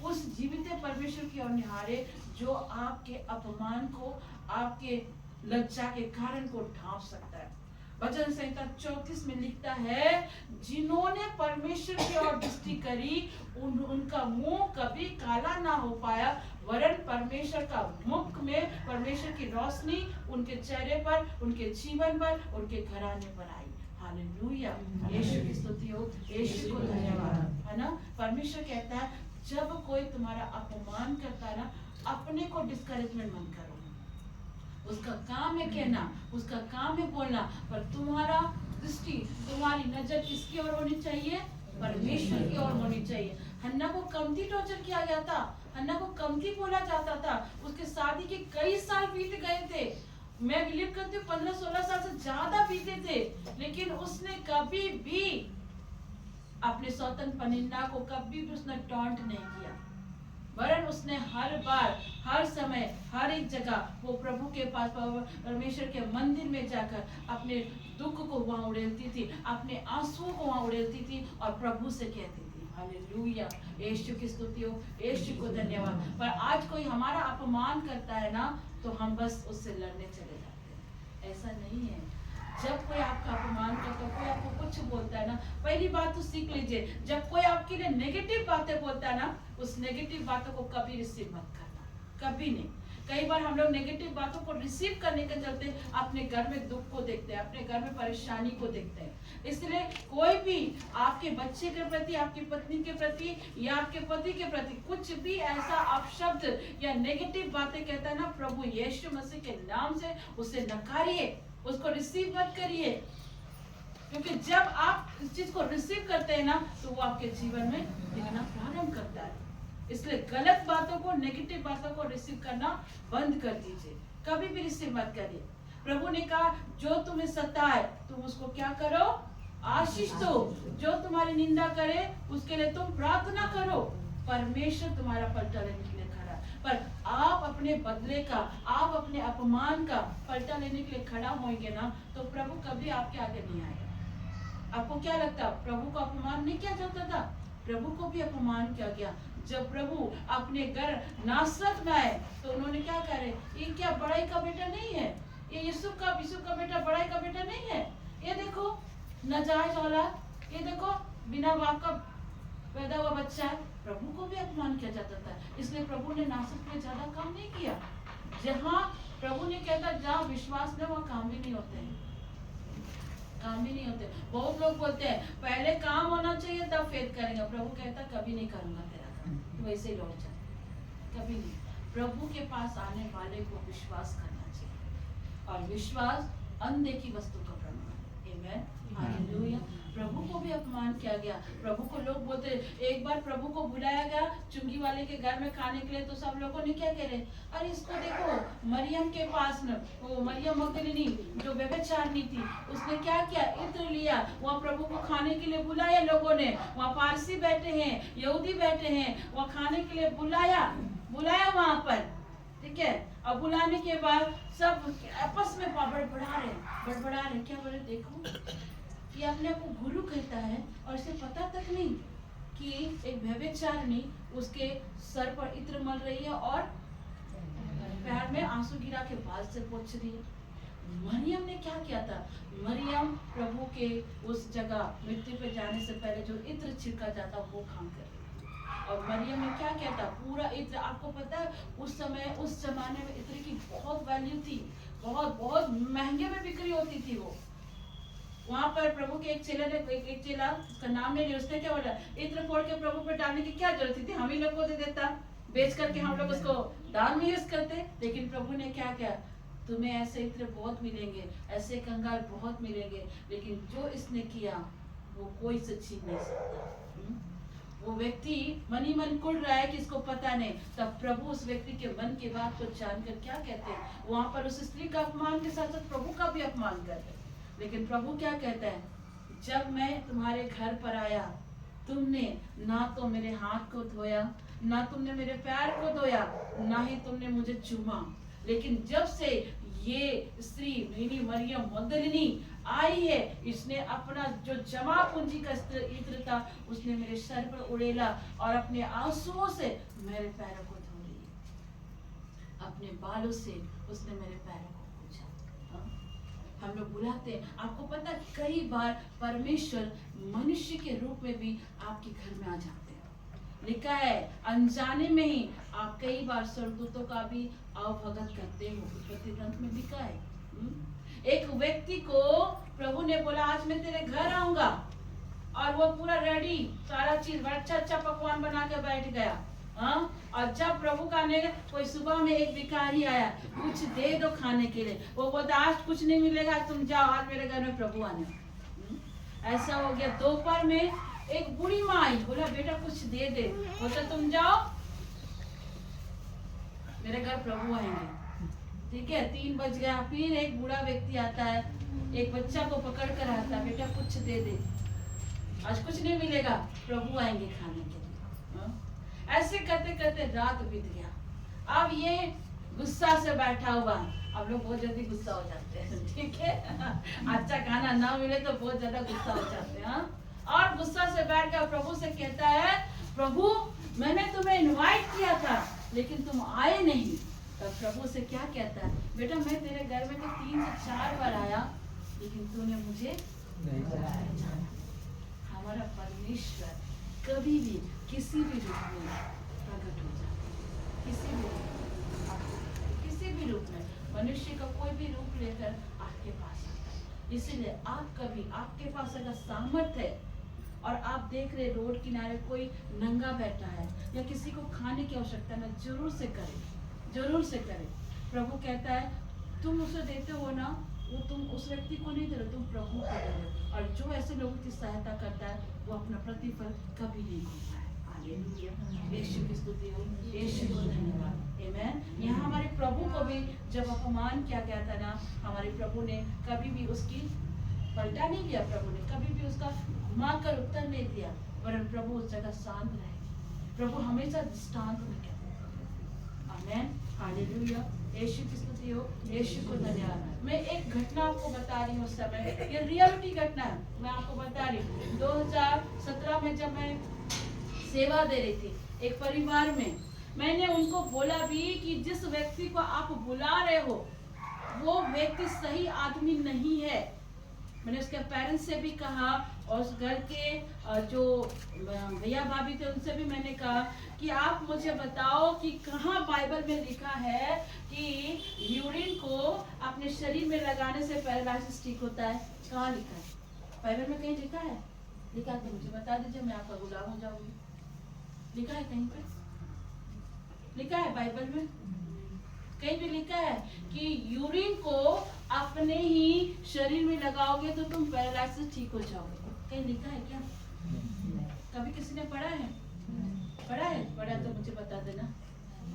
उस जीवित परमेश्वर की ओर निहारे जो आपके अपमान को, आपके लज्जा के कारण को ढांप सकता है। भजन संहिता 34 में लिखता है, जिन्होंने परमेश्वर की ओर दृष्टि करी उनका मुंह कभी काला ना हो पाया, वरन परमेश्वर का मुख में परमेश्वर की रोशनी उनके चेहरे पर, उनके जीवन पर, उनके घराने पर आई। हालेलुया, यीशु की स्तुति हो, यीशु को धन्यवाद। है ना, परमेश्वर कहता है जब कोई तुम्हारा अपमान करता है ना, अपने को डिस्करेजमेंट मत करो। उसका काम है कहना, उसका काम है बोलना, पर तुम्हारा दृष्टि, तुम्हारी नजर किसकी ओर होनी चाहिए, परमेश्वर की ओर होनी चाहिए। हन्ना को कमती टॉर्चर किया गया था, हन्ना को कमती बोला जाता था, उसके शादी के कई साल बीत गए थे, मैं बिलीव करती हूँ 15-16 साल से ज्यादा बीते थे, लेकिन उसने कभी भी अपने सौतन पनिन्ना को कभी भी उसने टॉन्ट नहीं किया, वरन उसने हर बार, हर समय, हर एक जगह वो प्रभु के पास, परमेश्वर के मंदिर में जाकर अपने दुख को वहां उड़ेलती थी, अपने आंसुओं को वहां उड़ेलती थी और प्रभु से कहती थी हालेलुया, यीशु की स्तुति हो, यीशु को धन्यवाद। पर आज कोई हमारा अपमान करता है ना, तो हम बस उससे लड़ने चले जाते हैं। ऐसा नहीं है। जब कोई आपका अपमान करता है, कोई आपको कुछ बोलता है ना, पहली बात तो सीख लीजिए, जब कोई आपके लिए नेगेटिव बातें बोलता है ना, उस नेगेटिव बातों को कभी रिसीव मत करना, कभी नहीं। कई बार हम लोग नेगेटिव बातों को रिसीव करने के चलते अपने घर में दुख को देखते हैं, अपने घर में परेशानी को देखते हैं। इसलिए कोई भी आपके बच्चे के प्रति, आपकी पत्नी के प्रति या आपके पति के प्रति कुछ भी ऐसा अपशब्द या नेगेटिव बातें कहता है ना, प्रभु यीशु मसीह के नाम से उसे नकारिए, उसको रिसीव मत करिए। क्योंकि जब आप इस चीज को रिसीव करते हैं ना, तो वो आपके जीवन में दिखना प्रारंभ करता है। इसलिए गलत बातों को, नेगेटिव बातों को रिसीव करना बंद कर दीजिए, कभी भी रिसीव मत करिए। प्रभु ने कहा जो तुम्हें सताए तुम उसको क्या करो, आशीष दो, जो तुम्हारी निंदा करे उसके लिए तुम प्रार्थना करो, परमेश्वर तुम्हारा पलटा लेने के लिए खड़ा। पर आप अपने बदले का, आप अपने अपमान का पलटा लेने के लिए खड़ा होंगे ना, तो प्रभु कभी आपके आगे नहीं आएगा। आपको क्या लगता, प्रभु को अपमान नहीं किया जाता था? प्रभु को भी अपमान किया गया। जब प्रभु अपने घर नासरत में आए तो उन्होंने क्या करे, ये क्या बड़ाई का बेटा नहीं है, ये यीशु का बेटा बड़ाई का बेटा नहीं है, ये देखो नाजायज औलाद, ये देखो बिना बाप का पैदा हुआ बच्चा है। प्रभु को भी अपमान किया जाता था। इसलिए प्रभु ने नासरत में ज्यादा काम नहीं किया। जहाँ प्रभु ने कहता जहाँ विश्वास न, वहाँ काम भी नहीं होते हैं, काम भी नहीं होते। बहुत लोग बोलते हैं पहले काम होना चाहिए तब फेथ करेंगे। प्रभु कहता कभी नहीं करूंगा तेरा काम, तो वैसे ही लौट जाए, कभी नहीं। प्रभु के पास आने वाले को विश्वास करना चाहिए, और विश्वास अनदेखी वस्तु का प्रमाण है। आमीन, हालेलुया। प्रभु को भी अपमान किया गया। प्रभु को लोग बोलते, एक बार प्रभु को बुलाया गया चुंगी वाले के घर में खाने के लिए, तो सब लोगों ने क्या कह रहे, अरे इसको देखो, मरियम के पास में वो मरियम मगदलीनी जो व्यभिचारिणी थी, उसने क्या किया, इत्र लिया, वहाँ प्रभु को खाने के लिए बुलाया लोगों ने। वहाँ पारसी बैठे हैं, यहूदी बैठे हैं, वहाँ खाने के लिए बुलाया वहाँ पर, ठीक है। अब बुलाने के बाद सब आपस में बड़बड़ा रहे, क्या बोले, देखो ये अपने आप को गुरु कहता है और इसे पता तक नहीं कि एक व्यभिचारिणी उसके सर पर इत्र मल रही है और पैर में आंसू गिरा के बाल से पोंछ रही है। मरियम ने क्या किया था? मरियम प्रभु के उस जगह मृत्यु पे जाने से पहले जो इत्र छिड़का जाता वो काम कर रही थी। और मरियम ने क्या किया था? पूरा इत्र, आपको पता है उस समय उस जमाने में इत्र की बहुत वैल्यू थी, बहुत बहुत महंगे में बिक्री होती थी वो। वहां पर प्रभु के एक चेला ने एक चेला, उसका नाम नहीं लिया, उसने क्या बोला? इत्र फोड़ के प्रभु पे डालने की क्या जरूरत थी? हम ही लोग को दे देता, बेच करके हम लोग उसको दान में यूज करते। लेकिन प्रभु ने क्या किया? तुम्हें ऐसे इत्र बहुत मिलेंगे, ऐसे कंगाल बहुत मिलेंगे, लेकिन जो इसने किया वो कोई से छीन नहीं सकता। वो व्यक्ति मन ही मन कुड़ रहा है कि इसको पता नहीं, तब प्रभु उस व्यक्ति के मन की बात को जानकर क्या कहते हैं? वहां पर उस स्त्री का अपमान के साथ साथ प्रभु का भी अपमान करते हैं। लेकिन प्रभु क्या कहता है? जब मैं तुम्हारे घर पर आया, तुमने ना तो मेरे हाथ को धोया, ना तुमने मेरे पैर को धोया, ना ही तुमने मुझे चूमा। लेकिन जब से ये स्त्री यानी मरियम मगदलिनी आई है, इसने अपना जो जमा पूंजी का इत्र था उसने मेरे सर पर उड़ेला और अपने आंसुओं से मेरे पैरों को धो लिया, अपने बालों से उसने मेरे पैरों को पोंछा। हम लोग बुलाते हैं, आपको पता है कई बार परमेश्वर मनुष्य के रूप में भी आपके घर में आ जाते हैं। लिखा है अनजाने में ही आप कई बार स्वर्गदूतों का भी अवभगत करते हो, उत्पत्ति ग्रंथ में लिखा है। एक व्यक्ति को प्रभु ने बोला आज मैं तेरे घर आऊंगा, और वो पूरा रेडी सारा चीज बड़ा अच्छा पकवान बना के बैठ गया। हाँ, और जब प्रभु का ने कोई सुबह में एक भिखारी आया, कुछ दे दो खाने के लिए, वो बोलता आज कुछ नहीं मिलेगा, तुम जाओ, आज मेरे घर में प्रभु आने। ऐसा हो गया। दोपहर में एक बूढ़ी माँ आई, बोला बेटा कुछ दे दे, बोलता तुम जाओ मेरे घर प्रभु आएंगे। ठीक है, 3 बज गया, फिर एक बूढ़ा व्यक्ति आता है, एक बच्चा को पकड़ कर आता, बेटा कुछ दे दे, आज कुछ नहीं मिलेगा, प्रभु आएंगे खाने के लिए। ऐसे करते करते रात बीत गया। अब ये गुस्सा से बैठा हुआ, अब लोग बहुत जल्दी गुस्सा हो जाते हैं, ठीक है अच्छा खाना ना मिले तो बहुत ज्यादा गुस्सा हो जाते हैं। और गुस्सा से बैठ कर प्रभु से कहता है, प्रभु मैंने तुम्हें इनवाइट किया था लेकिन तुम आए नहीं। तब प्रभु से क्या कहता है, बेटा मैं तेरे घर में तो 3 से 4 बार आया लेकिन तूने मुझे नहीं जाना। हमारा परमेश्वर कभी भी किसी भी रूप में प्रकट हो जाता है, किसी भी रूप में मनुष्य का कोई भी रूप लेकर आपके पास आता है। इसीलिए आप कभी आपके पास अगर सामर्थ्य है और आप देख रहे रोड किनारे कोई नंगा बैठा है या किसी को खाने की आवश्यकता है, जरूर से करें, जरूर से करें। प्रभु कहता है तुम उसे देते हो ना, वो तुम उस व्यक्ति को नहीं दे रहे, तुम प्रभु को दे रहे हो। और जो ऐसे लोगों की सहायता करता है वो अपना प्रतिफल कभी नहीं खोता है। हालेलुया, यीशु की स्तुति हो, यीशु को धन्यवाद। आमेन। यहाँ हमारे प्रभु को भी जब अपमान किया गया था ना, हमारे प्रभु ने कभी भी उसकी पलटा नहीं दिया, प्रभु ने कभी भी उसका घुमा कर उत्तर नहीं दिया, वरन प्रभु उस जगह शांत रहे। प्रभु हमेशा दृष्टांत में कहते हैं। आमेन, हालेलुया, यीशु की स्तुति हो, यीशु को धन्यवाद। मैं एक घटना आपको बता रही हूँ, उस समय ये रियलिटी घटना है, मैं आपको बता रही हूँ। 2017 में जब मैं सेवा दे रही थी एक परिवार में, मैंने उनको बोला भी कि जिस व्यक्ति को आप बुला रहे हो वो व्यक्ति सही आदमी नहीं है। मैंने उसके पेरेंट्स से भी कहा और उस घर के जो भैया भाभी थे उनसे भी मैंने कहा कि आप मुझे बताओ कि कहाँ बाइबल में लिखा है कि यूरिन को अपने शरीर में लगाने से पैरालिसिस ठीक होता है। कहाँ लिखा है? बाइबल में कहीं लिखा है? लिखा तो मुझे बता दीजिए, मैं आपका गुलाम हो जाऊंगी। लिखा है कहीं पे? लिखा है बाइबल में? कहीं भी लिखा है कि यूरिन को अपने ही शरीर में लगाओगे तो तुम पैरालिसिस ठीक हो जाओगे? कहीं लिखा है क्या? कभी किसी ने पढ़ा है? पढ़ा है? पढ़ा तो मुझे बता देना।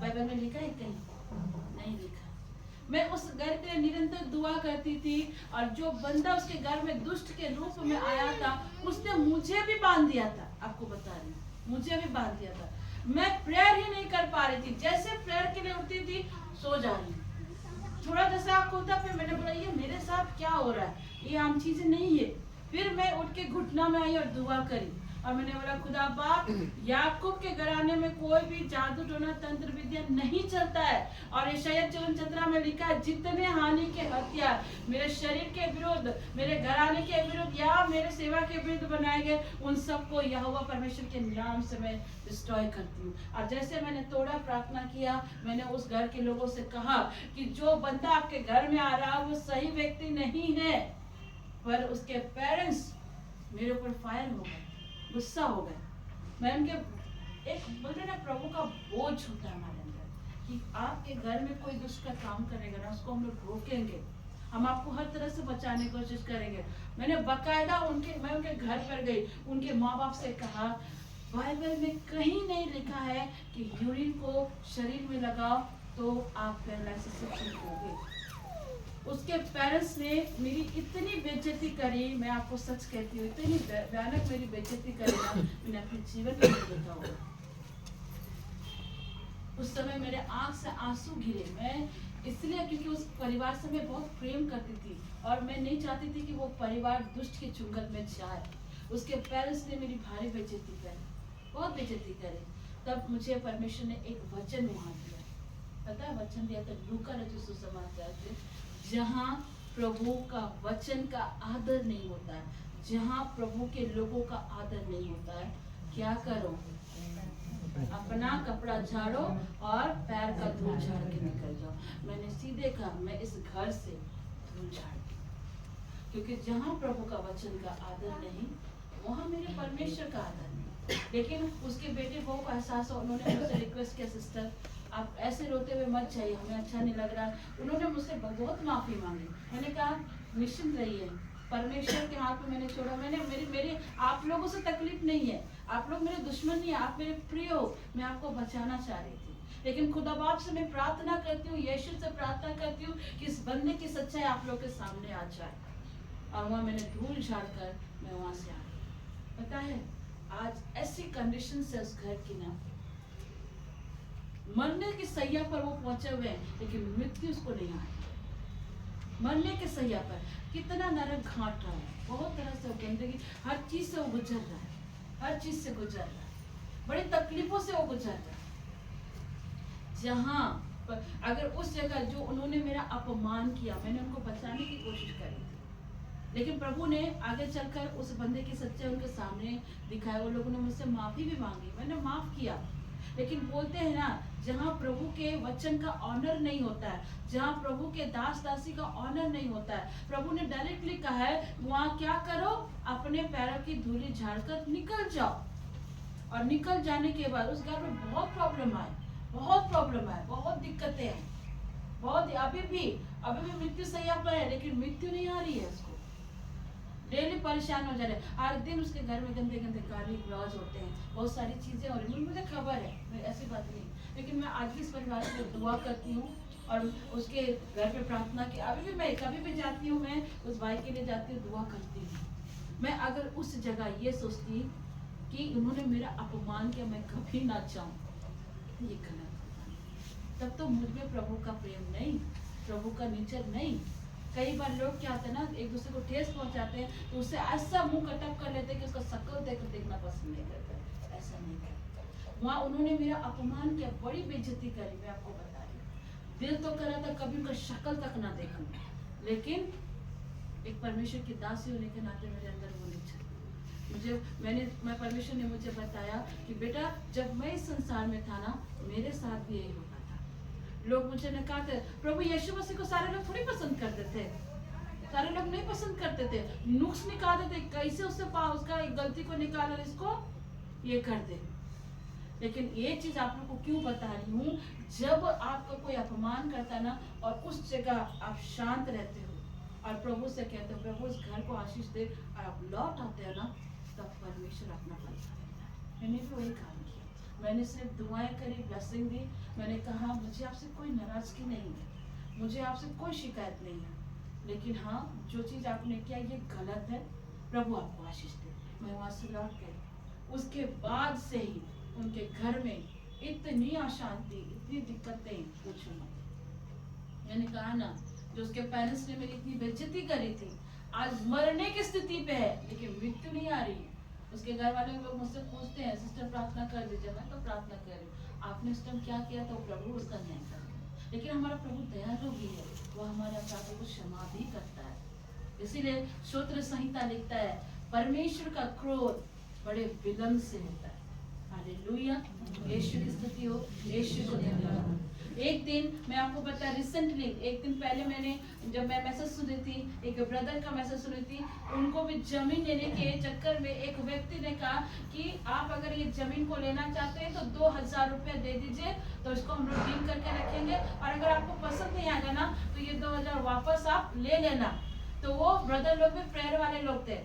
बाइबल में लिखा है? कहीं नहीं लिखा। मैं उस घर के निरंतर दुआ करती थी और जो बंदा उसके घर में दुष्ट के रूप में आया था उसने मुझे भी बांध दिया था। आपको बता रही हूँ, मुझे भी बांध दिया था। मैं प्रेयर ही नहीं कर पा रही थी, जैसे प्रेयर के लिए उठती थी सो जा रही, थोड़ा जैसा आपको होता। फिर मैंने बोला ये मेरे साथ क्या हो रहा है, ये आम चीजें नहीं है। फिर मैं उठ के घुटना में आई और दुआ करी और मैंने बोला खुदा बाप याकूब के घराने में कोई भी जादू टोना तंत्र विद्या नहीं चलता है। और यशायाह 54:17 में लिखा है जितने हानि के हथियार मेरे शरीर के विरुद्ध, मेरे घराने के विरुद्ध या मेरे सेवा के विरुद्ध बनाए गए, उन सबको यहोवा परमेश्वर के नाम से मैं डिस्ट्रॉय करती हूँ। और जैसे मैंने थोड़ा प्रार्थना किया, मैंने उस घर के लोगों से कहा कि जो बंदा आपके घर में आ रहा है वो सही व्यक्ति नहीं है, पर उसके पेरेंट्स मेरे ऊपर फायर हो गए, गुस्सा हो गए। मैं उनके एक बोलते ना प्रभु का बोझ होता है हमारे अंदर कि आपके घर में कोई दुष्ट का काम करेगा ना, उसको हम लोग रोकेंगे, हम आपको हर तरह से बचाने की कोशिश करेंगे। मैंने बकायदा मैं उनके घर पर गई, उनके माँ बाप से कहा बाइबल में कहीं नहीं लिखा है कि यूरिन को शरीर में लगाओ तो आप पैरालिसिस से ठीक होगे। उसके पेरेंट्स ने मेरी इतनी बेइज्जती करी, मैं आपको सच कहती हूँ, इतनी भयानक मेरी बेइज्जती करी ना मैंने अपने जीवन में नहीं देखा होगा। उस समय मेरे आंख से आंसू गिरे, मैं इसलिए क्योंकि उस परिवार से मैं बहुत प्रेम करती थी और मैं नहीं चाहती थी कि वो परिवार दुष्ट के चुंगल में जाए। उसके पेरेंट्स ने मेरी भारी बेइज्जती करी, बहुत बेइज्जती करी। तब मुझे परमेश्वर ने एक वचन वहां दिया, पता है वचन दिया था लूका रचित सुसमाचार से, जहाँ प्रभु का वचन का आदर नहीं होता है, जहाँ प्रभु के लोगों का आदर नहीं होता है, क्या करो, अपना कपड़ा झाड़ो और पैर का धूल झाड़ के निकल जाओ। मैंने सीधे कहा मैं इस घर से धूल झाड़ के, क्योंकि जहाँ प्रभु का वचन का आदर नहीं, वहाँ मेरे परमेश्वर का आदर नहीं। लेकिन उसके बेटे बहू को एहसास हो, उन्होंने मुझसे रिक्वेस्ट किया सिस्टर आप ऐसे रोते हुए मत जाइए, हमें अच्छा नहीं लग रहा। उन्होंने मुझसे बहुत माफी मांगी। मैंने कहा निश्चिंत रहिए, परमेश्वर के हाथ में मैंने छोड़ा। मैंने मेरी आप लोगों से तकलीफ नहीं है, आप लोग मेरे दुश्मन नहीं है, आप मेरे प्रिय हो, मैं आपको बचाना चाह रही थी। लेकिन खुदा बाप से मैं प्रार्थना करती हूँ, यीशु से प्रार्थना करती हूँ कि इस बंदे की सच्चाई आप लोग के सामने आ जाए। और वहाँ मैंने धूल झाड़ कर मैं वहां से आ गई। पता है आज ऐसी कंडीशन से उस घर की ना, मरने की सैया पर वो पहुंचे हुए हैं, लेकिन मृत्यु उसको नहीं आई। मरने के सैया पर कितना नरक घाट रहा है, बहुत तरह से गंदगी, हर चीज से वो गुजर रहा है, हर चीज से गुजर रहा है, बड़ी तकलीफों से वो गुजर रहा है। जहाँ पर अगर उस जगह जो उन्होंने मेरा अपमान किया, मैंने उनको बचाने की कोशिश करी थी, लेकिन प्रभु ने आगे चलकर उस बंदे की सच्चाई उनके सामने दिखाया। वो लोगों ने मुझसे माफी भी मांगी, मैंने माफ किया। लेकिन बोलते हैं ना, जहाँ प्रभु के वचन का ऑनर नहीं होता है, जहाँ प्रभु के दास दासी का ऑनर नहीं होता है, प्रभु ने डायरेक्टली कहा है वहाँ क्या करो, अपने पैरों की धूली झाड़कर निकल जाओ। और निकल जाने के बाद उस घर में बहुत प्रॉब्लम आए, बहुत प्रॉब्लम आए, बहुत दिक्कतें हैं, बहुत अभी भी मृत्यु सैया पर है, लेकिन मृत्यु नहीं आ रही है उसको। डेली परेशान हो जा रहे हैं, हर दिन उसके घर में गंदे गंदे गाली गलौज होते हैं, बहुत सारी चीजें हो रही हैं, मुझे खबर है, ऐसी बात नहीं। लेकिन मैं आज भी इस परिवार से दुआ करती हूँ और उसके घर पे प्रार्थना की। अभी भी मैं कभी भी जाती हूँ, मैं उस भाई के लिए जाती हूँ, दुआ करती हूँ। मैं अगर उस जगह ये सोचती कि उन्होंने मेरा अपमान किया, मैं कभी ना चाहूँ, ये गलत। तब तो मुझ में प्रभु का प्रेम नहीं, प्रभु का नेचर नहीं। कई बार लोग क्या होते हैं ना, एक दूसरे को ठेस पहुंचाते हैं तो उससे ऐसा मुंह कटअप कर लेते हैं कि उसका शक्ल देखना पसंद नहीं करता। ऐसा नहीं करता। वहाँ उन्होंने मेरा अपमान किया, बड़ी बेइज्जती करी, मैं आपको बता रही हूँ। दिल तो कर रहा था कभी उनका शक्ल तक ना देखूं, लेकिन एक परमेश्वर की दासी होने के नाते मेरे अंदर वो नहीं था। मैं परमेश्वर ने मुझे बताया कि बेटा जब मैं इस संसार में था ना, मेरे साथ भी यही होता था। लोग मुझे ने कहा थे प्रभु यीशु मसीह को सारे लोग थोड़ी पसंद करते थे, सारे लोग नहीं पसंद करते थे, नुक्स निकालते थे, कैसे उससे उसका एक गलती को निकाल और इसको ये कर दे। लेकिन ये चीज आप लोग को क्यों बता रही हूँ, जब आपका कोई अपमान करता है ना और उस जगह आप शांत रहते हो और प्रभु से कहते हो प्रभु इस घर को आशीष दे और आप लौट आते हैं ना, तब परमेश्वर अपना फल देता है। मैंने भी वही काम किया, मैंने सिर्फ दुआएं करी, ब्लेसिंग दी। मैंने कहा मुझे आपसे कोई नाराजगी नहीं है, मुझे आपसे कोई शिकायत नहीं है, लेकिन हाँ जो चीज आपने किया ये गलत है, प्रभु आपको आशीष दे। मैं वहां से लौट गई। उसके बाद से ही उनके घर में इतनी अशांति, इतनी दिक्कतें, पूछो मत। मैंने कहा ना, जो उसके पेरेंट्स ने मेरी इतनी बेइज्जती करी थी, आज मरने की स्थिति पे है, लेकिन मृत्यु नहीं आ रही है। उसके घर वाले लोग मुझसे पूछते हैं सिस्टर प्रार्थना कर दीजिए, मैं तो प्रार्थना कर रही हूँ। आपने उस टाइम क्या किया तो प्रभु उसका न्याय कर। लेकिन हमारा प्रभु दयालु भी है, वो हमारे अपराधों को क्षमा भी करता है। इसीलिए स्तोत्र संहिता लिखता है परमेश्वर का क्रोध बड़े विलंब से होता है। हालेलुया, यीशु की स्तुति हो, यीशु को धन्यवाद। एक दिन मैं आपको बता रिसेंटली एक दिन पहले मैंने जब मैं मैसेज सुनी थी, एक ब्रदर का मैसेज सुनी थी, उनको भी जमीन लेने के चक्कर में एक व्यक्ति ने कहा कि आप अगर ये जमीन को लेना चाहते हैं तो 2000 रुपया दे दीजिए, तो इसको हम लोग डील करके रखेंगे, और अगर आपको पसंद नहीं आएगा ना तो ये 2000 वापस आप ले लेना। तो वो ब्रदर लोग भी प्रेयर वाले लोग थे,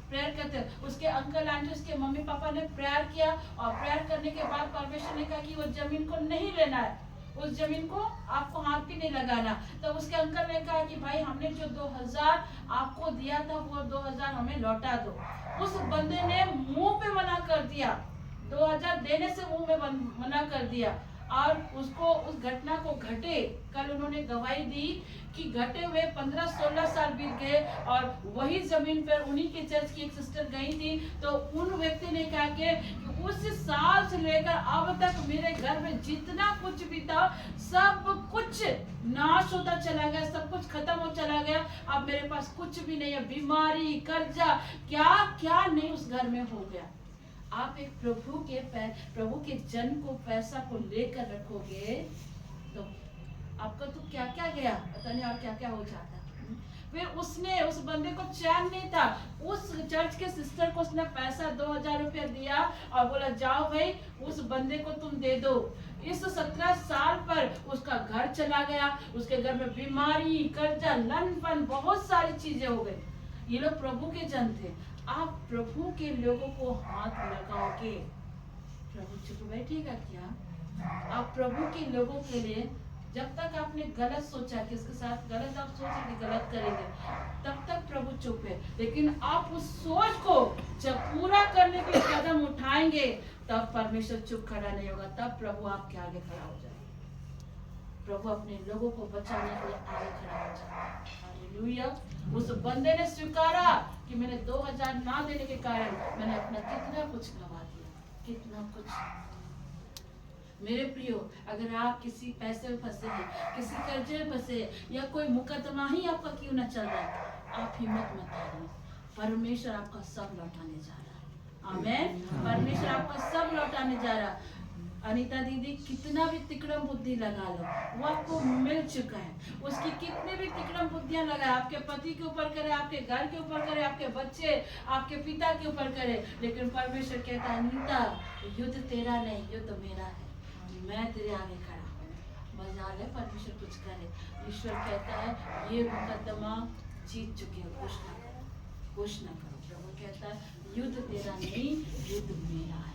प्रेयर करते। उसके अंकल आंटी उसके मम्मी पापा ने प्रेयर किया, और प्रेयर करने के बाद परमेश्वर ने कहा कि वो जमीन को नहीं लेना है, उस जमीन को आपको हाथ भी नहीं लगाना। तो उसके अंकल ने कहा कि भाई हमने जो 2000 आपको दिया था वो 2000 हमें लौटा दो। उस बंदे ने मुंह पे मना कर दिया, 2000 देने से मुंह में मना कर दिया। और उसको उस घटना को घटे कल उन्होंने गवाही दी कि घटे हुए 15-16 साल बीत गए, और वही जमीन पर उन्हीं के चर्च की एक सिस्टर गई थी, तो उन व्यक्ति ने कहा कि उस साल से लेकर अब तक मेरे घर में जितना कुछ भी था सब कुछ नाश होता चला गया, सब कुछ खत्म हो चला गया, अब मेरे पास कुछ भी नहीं है, बीमारी कर्जा क्या क्या नहीं उस घर में हो गया। आप एक प्रभु के जन को पैसा को लेकर रखोगे तो आपका तो क्या क्या गया पता नहीं, और क्या क्या हो जाता। फिर उसने उस बंदे को चैन नहीं था, उस चर्च के सिस्टर को उसने पैसा 2000 रुपया दिया और बोला जाओ भाई उस बंदे को तुम दे दो। इस 17 साल पर उसका घर चला गया, उसके घर में बीमारी कर्जा लनपन बहुत सारी चीजें हो गई। ये लोग प्रभु के जन थे। आप प्रभु के लोगों को हाथ लगाओगे, प्रभु चुप बैठेगा क्या? आप प्रभु के लोगों के लिए जब तक आपने गलत सोचा कि उसके साथ गलत आप सोचे कि गलत करेंगे, तब तक प्रभु चुप है। लेकिन आप उस सोच को जब पूरा करने के कदम उठाएंगे तब परमेश्वर चुप खड़ा नहीं होगा, तब प्रभु आपके आगे खड़ा हो जाएगा। प्रभु अपने लोगों को बचाने के लिए आगे खड़ा हो जाएगा। हालेलुया। उस बंदे ने स्वीकारा कि मैंने 2000 ना देने के कारण मैंने अपना कितना कुछ गवा दिया, कितना कुछ। मेरे प्रियो, अगर आप किसी पैसे में फंसे हैं, किसी कर्जे में फंसे हैं, या कोई मुकदमा ही आपका क्यों ना चल रहा है, आप हिम्मत मत हारिए। परमेश्वर आपका सब लौटाने जा रहा है। आमेन। परमेश्वर आपका सब लौटाने जा रहा है। अनीता दीदी कितना भी तिकड़म बुद्धि लगा लो, वो आपको मिल चुका है। उसकी कितनी भी तिकड़म बुद्धियां लगाए, आपके पति के ऊपर करे, आपके घर के ऊपर करे, आपके बच्चे आपके पिता के ऊपर करे, लेकिन परमेश्वर कहता है अनीता युद्ध तेरा नहीं, युद्ध मेरा है, मैं तेरे आगे खड़ा हूँ। मजाल है परमेश्वर कुछ करे। ईश्वर कहता है ये मुकदमा जीत चुके हो, कुछ ना करो, कुछ ना करो। प्रभु कहता है युद्ध तेरा नहीं, युद्ध मेरा है।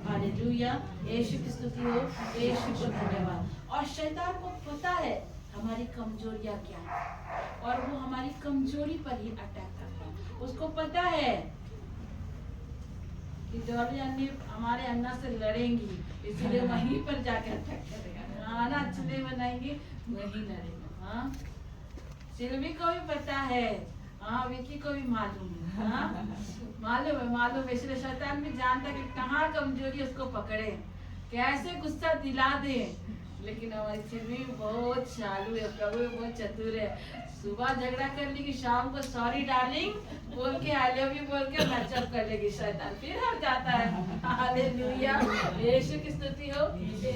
हालेलुया। यीशु की स्तुति हो, यीशु को धन्यवाद। और शैतान को पता है हमारी कमजोरियां क्या है, और वो हमारी कमजोरी पर ही अटैक करता है। उसको पता है कि डॉली अन्नी हमारे अन्ना से लड़ेंगी, इसलिए वहीं पर जाकर अटैक करेगा। खाना अच्छा नहीं बनाएंगे वहीं लड़ेगा। हाँ, सिल्वी को भी पता है, हाँ विकी को भी मालूम है। हाँ मालूम है। इसलिए शैतान भी जानता है कि कहाँ कमजोरी उसको पकड़े, कैसे गुस्सा दिला दे। लेकिन हमारी सिल्वी बहुत चालू है, प्रभु बहुत चतुर है। सुबह झगड़ा कर लेगी, शाम को सॉरी डार्लिंग बोल के आई लव यू बोल के मैचअप कर लेगी, शैतान फिर हट जाता है। हालेलुया। यीशु की स्तुति हो,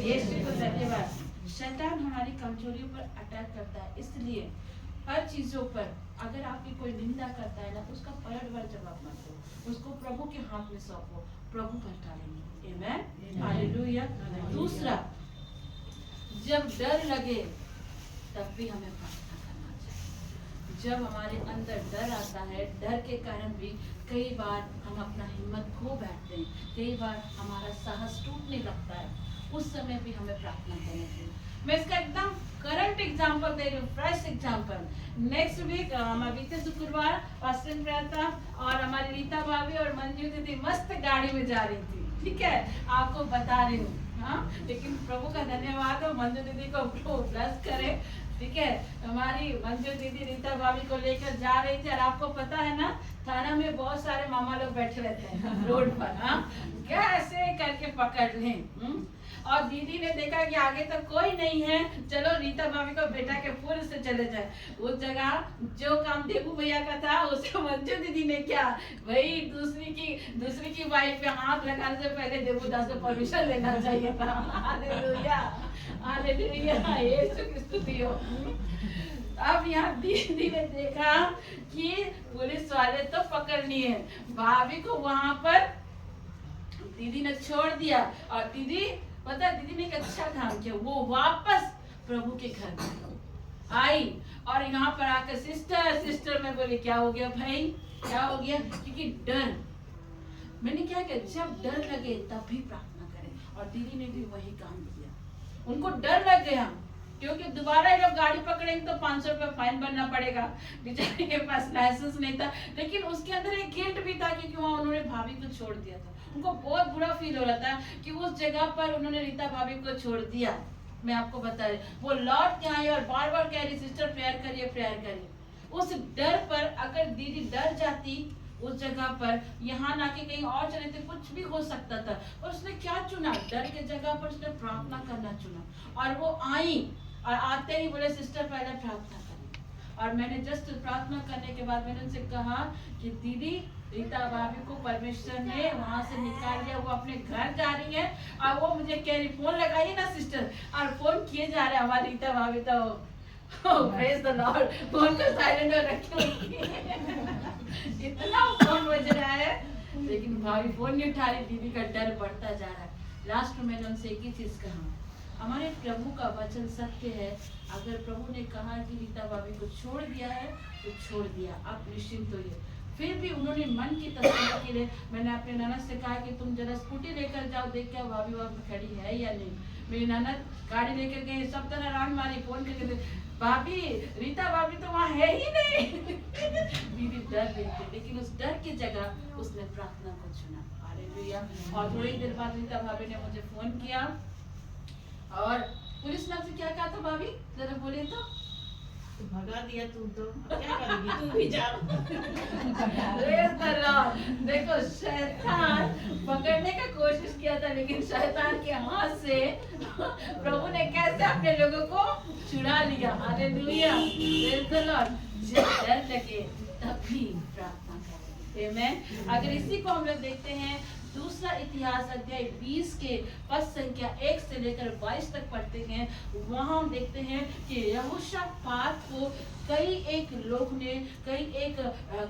यीशु को धन्यवाद। शैतान हमारी कमजोरियों पर अटैक करता है, इसलिए हर चीजों पर अगर आपकी कोई निंदा करता है ना, उसका पलटवार जवाब मत दो, उसको प्रभु के हाथ में सौंपो, प्रभु पलटा लेंगे। आमेन। हालेलुया। दूसरा, जब डर लगे तब भी हमें प्रार्थना करना चाहिए। जब हमारे अंदर डर आता है, डर के कारण भी कई बार हम अपना हिम्मत खो बैठते हैं, कई बार हमारा साहस टूटने लगता है, उस समय भी हमें प्रार्थना करनी चाहिए। मैं इसका एकदम करंट एग्जांपल दे रही हूँ, फ्रेश एग्जांपल। नेक्स्ट वीक बीते शुक्रवार फास्टिंग प्रेयर था, और हमारी रीता भाभी और मंजू दीदी मस्त गाड़ी में जा रही थी, ठीक है, आपको बता रही हूँ। हाँ, लेकिन प्रभु का धन्यवाद हो, मंजू दीदी को ब्लेस करे, ठीक है। हमारी हमारी मंजू दीदी रीता भाभी को लेकर जा रही थी, और आपको पता है ना थाना में बहुत सारे मामा लोग बैठे रहते हैं रोड पर, हाँ कैसे करके पकड़ लें। और दीदी ने देखा कि आगे तक कोई नहीं है, चलो रीता भाभी को बेटा के फूल से चले जाए। उस जगह जो काम देवू भैया का था उसे मंजू दीदी ने क्या, भाई दूसरी की वाइफ पे हाथ लगाने से पहले देवू दास को परमिशन लेना चाहिए था। हालेलुया हालेलुया, यीशु की स्तुति हो। अब यहाँ दीदी ने देखा कि पुलिस वाले तो पकड़ लिए, भाभी को वहां पर दीदी ने छोड़ दिया। और दीदी पता है दीदी ने एक अच्छा काम किया, वो वापस प्रभु के घर में आई और यहाँ पर आकर सिस्टर में बोली क्या हो गया भाई, क्या हो गया, क्योंकि डर, मैंने क्या किया, जब डर लगे तब भी प्रार्थना करें। और दीदी ने भी वही काम किया। उनको डर लग गया क्योंकि दोबारा ये लोग गाड़ी पकड़ेंगे तो 500 रुपये फाइन भरना पड़ेगा। बेचारे के पास लाइसेंस नहीं था, लेकिन उसके अंदर एक गिल्ट भी था क्योंकि वहाँ उन्होंने भाभी को छोड़ दिया था। उनको बहुत बुरा फील हो रहा था कि उस जगह पर उन्होंने रीता भाभी को छोड़ दिया। मैं आपको बता रही, वो लौट के आई और बार बार कह रही सिस्टर प्रेयर करिए प्रेयर करिए। उस डर पर अगर दीदी डर जाती उस जगह पर, यहाँ ना के कहीं और चले थे, कुछ भी हो सकता था। और उसने क्या चुना, डर के जगह पर उसने प्रार्थना करना चुना। और वो आई और आते ही बोले सिस्टर पहले प्रार्थना करें। और मैंने जस्ट प्रार्थना करने के बाद मैंने उनसे कहा कि दीदी रीता भाभी को परमेश्वर ने वहां से निकाल दिया, वो अपने घर जा रही है। और वो मुझे कह रही फोन लगाइए ना सिस्टर, और फोन किए जा रहे हैं। हमारी रीता भाभी तो प्रेज द लॉर्ड, फोन को साइलेंट में रखे इतना फोन बज रहा है, लेकिन भाभी फोन नहीं उठा रही। दीदी का डर बढ़ता जा रहा है। लास्ट में मैंने उनसे एक ही चीज कहा, हमारे प्रभु का वचन सत्य है। अगर प्रभु ने कहा कि रीता भाभी को छोड़ दिया है तो छोड़ दिया, आप निश्चिंत होइए। फिर भी उन्होंने मन की तसल्ली के लिए मैंने अपने ननद से कहा कि तुम जरा स्कूटी लेकर जाओ, देख क्या भाभी वहाँ पे खड़ी है या नहीं। मेरी ननद गाड़ी लेकर गई, सब तरह रान मारी, फोन करके भाभी रीता भाभी तो वहाँ है ही नहीं। दीदी डर रही थी, लेकिन उस डर की जगह उसने प्रार्थना को चुना। हालेलुया। और थोड़ी देर बाद रीता भाभी ने मुझे फोन किया और पुलिस ने आपसे क्या कहा था भाभी, जरा बोले तो। भगा दिया तू तो, अब क्या करेगी, तू भी जा। देखो शैतान पकड़ने का कोशिश किया था, लेकिन शैतान के हाथ से प्रभु ने कैसे अपने लोगों को छुड़ा लिया। Hallelujah, praise the Lord. जब डर लगे तब भी प्रार्थना करें। आमेन। अगर इसी को हम लोग देखते हैं दूसरा इतिहास अध्याय 20 के पद संख्या 1 से लेकर 22 तक पढ़ते हैं, वहां हम देखते हैं कि यहोशापात को कई एक लोग ने, कई एक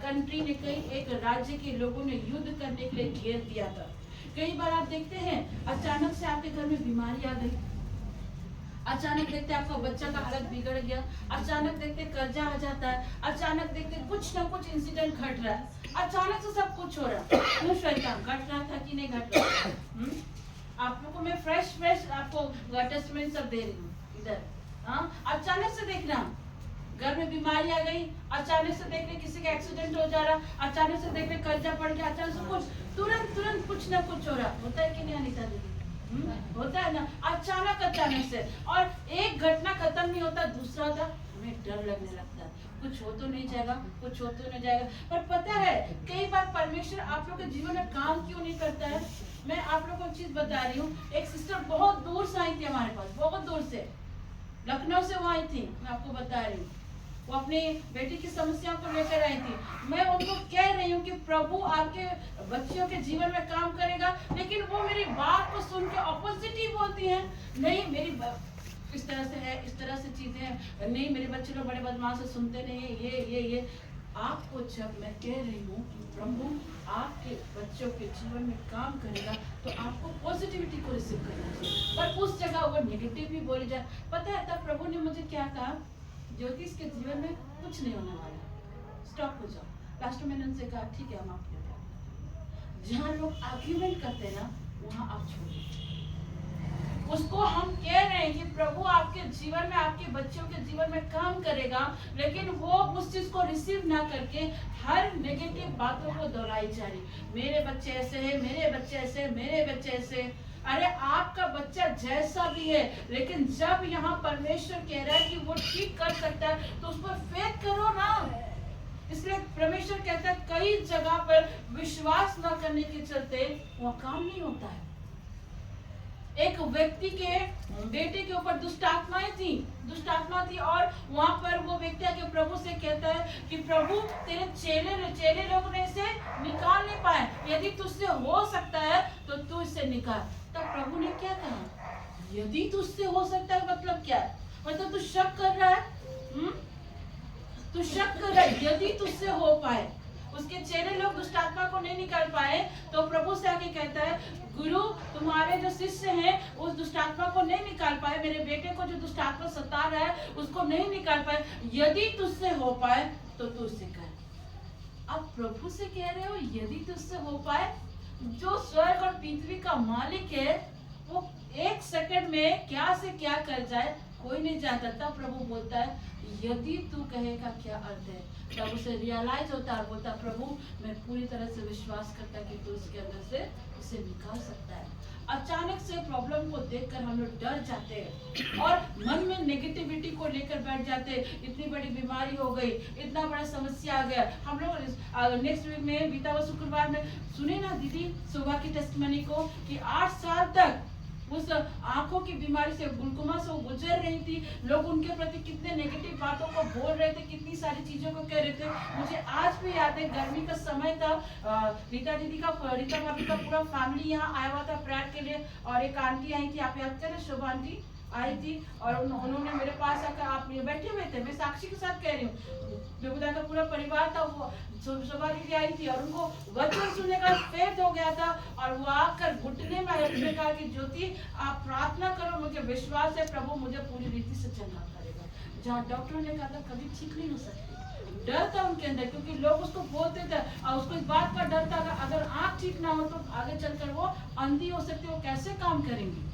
कंट्री ने, कई एक राज्य के लोगों ने युद्ध करने के लिए घेर दिया था। कई बार आप देखते हैं अचानक से आपके घर में बीमारी आ गई, अचानक देखते आपका बच्चा का हालत बिगड़ गया, अचानक देखते कर्जा आ जाता है, अचानक देखते कुछ ना कुछ इंसिडेंट घट रहा है, अचानक से सब कुछ हो रहा है। क्यों शैतान घट रहा था कि नहीं घट रहा था? आप लोगों को मैं फ्रेश आपको टेस्टमेंट सब दे रही हूँ इधर। हाँ, अचानक से देखना घर में बीमारी आ गई, अचानक से देख रहे किसी का एक्सीडेंट हो जा रहा, अचानक से देख रहे कर्जा पड़ गया, अचानक से कुछ तुरंत कुछ ना कुछ हो रहा। होता है कि नहीं अनीता दीदी? होता है ना, अचानक से। और एक घटना खत्म नहीं होता, दूसरा होता, हमें डर लगने लगता है कुछ हो तो नहीं जाएगा, कुछ हो तो नहीं जाएगा। पर पता है कई बार परमेश्वर आप लोग के जीवन में काम क्यों नहीं करता है? मैं आप लोगों को चीज बता रही हूँ। एक सिस्टर बहुत दूर से आई थी हमारे पास, बहुत दूर से, लखनऊ से वो आई थी। मैं आपको बता रही हूँ, वो अपनी बेटी की समस्याओं को लेकर आई थी। मैं उनको कह रही हूँ कि प्रभु आपके बच्चियों के जीवन में काम करेगा, लेकिन वो मेरी बात को सुन के ऑपोजिट ही बोलती हैं। नहीं, मेरी इस तरह से है, इस तरह से चीजें हैं, नहीं मेरे बच्चे लोग बड़े बदमाश से सुनते नहीं है, ये आपको जब मैं कह रही हूँ कि प्रभु आपके बच्चों के जीवन में काम करेगा तो आपको पॉजिटिविटी को रिसीव करना चाहिए, पर उस जगह वो नेगेटिव भी बोली जाए। पता है तब प्रभु ने मुझे क्या कहा, ज्योतिष के जीवन में कुछ नहीं होने वाला, स्टॉप हो जाओ। लास्ट में मैंने उनसे कहा ठीक है हम आपके लिए, जहाँ लोग आर्ग्यूमेंट करते हैं ना वहाँ आप छोड़िए उसको। हम कह रहे हैं कि प्रभु आपके जीवन में, आपके बच्चों के जीवन में काम करेगा, लेकिन वो उस चीज को रिसीव ना करके हर नेगेटिव बातों को दोहराई जा रही, मेरे बच्चे ऐसे हैं, मेरे बच्चे ऐसे, मेरे बच्चे ऐसे। अरे आपका बच्चा जैसा भी है, लेकिन जब यहाँ परमेश्वर कह रहा है कि वो ठीक कर सकता है तो उस पर फेथ करो ना। इसलिए परमेश्वर कहता है कई जगह पर विश्वास न करने के चलते वो काम नहीं होता है। एक व्यक्ति के बेटे के ऊपर दुष्ट आत्मा थी और वहां पर वो व्यक्ति आके प्रभु से कहता है कि प्रभु तेरे चेले लोग ने इसे निकाल नहीं पाए, यदि तुझसे हो सकता है तो तू इसे निकाल। तब प्रभु ने क्या कहा, यदि तुझसे हो सकता है मतलब क्या है? मतलब तू शक कर रहा है, तू शक कर रहा है यदि तुझसे हो पाए। उसके चेले लोग दुष्ट आत्मा को नहीं निकाल पाए तो प्रभु से आके कहता है गुरु तुम्हारे जो शिष्य हैं उस दुष्ट आत्मा को नहीं निकाल पाए, मेरे बेटे को जो दुष्ट आत्मा सता रहा है उसको नहीं निकाल पाए, यदि तुझसे हो पाए तो तू उसे कर। अब प्रभु से कह रहे हो यदि तुझसे हो पाए। जो स्वर्ग और पृथ्वी का मालिक है वो एक सेकंड में क्या से क्या कर जाए कोई नहीं जानता। तब प्रभु बोलता है यदि तू कहेगा क्या अर्थ है। तब उसे रियलाइज होता है, बोलता प्रभु मैं पूरी तरह से विश्वास करता कि तू उसके अंदर से उसे निकाल सकता है। अचानक से प्रॉब्लम को देखकर हम लोग डर जाते हैं और मन में नेगेटिविटी को लेकर बैठ जाते हैं। इतनी बड़ी बीमारी हो गई, इतना बड़ा समस्या आ गया। हम लोग नेक्स्ट वीक में बीता हुआ शुक्रवार में सुने ना दीदी सुबह की टेस्टमनी को कि 8 साल तक उस आंखों की बीमारी से ग्लूकोमा से वो गुजर रही थी। लोग उनके प्रति कितने नेगेटिव बातों को बोल रहे थे, कितनी सारी चीजों को कह रहे थे। मुझे आज भी याद है गर्मी का समय था, रीता भाभी का पूरा फैमिली यहाँ आया हुआ था प्रेयर के लिए और एक आंटी आई थी, आप याद करें शोभा आंटी आई थी और उन्होंने मेरे पास आकर, आप बैठे हुए थे, मैं साक्षी के साथ कह रही हूँ, बेगुदा का पूरा परिवार था, वो शोभा दीदी आई थी और उनको वचन सुनने का फेथ हो गया था और वो आकर घुटने में आए, कहा कि ज्योति आप प्रार्थना करो, मुझे विश्वास है प्रभु मुझे पूरी रीति से चंगा करेगा। जहाँ डॉक्टरों ने कहा था कभी ठीक नहीं हो सकती, डर था उनके अंदर क्योंकि लोग उसको बोलते थे और उसको इस बात का डर था अगर आँख ठीक ना हो तो आगे चलकर वो अंधी हो सकती है, वो कैसे काम करेंगी,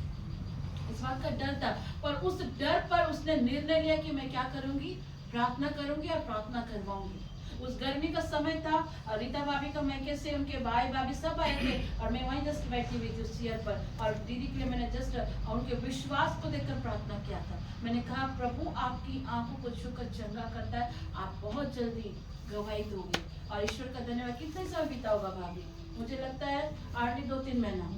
इस बात का डर था। पर उस डर पर उसने निर्णय लिया कि मैं क्या करूंगी, प्रार्थना करूंगी और प्रार्थना करवाऊंगी। उस गर्मी का समय था, रीता भाभी का मैके से उनके भाई भाभी सब आए थे और मैं वहीं जस्ट बैठी हुई थी उस चेयर पर और दीदी के लिए मैंने जस्ट उनके विश्वास को देखकर प्रार्थना किया था। मैंने कहा प्रभु आपकी आंखों को छूकर चंगा करता है, आप बहुत जल्दी गवाही दोगे। और ईश्वर का धन्यवाद। कितने समय बीता होगा भाभी, मुझे लगता है हार्डली 2-3 महीना,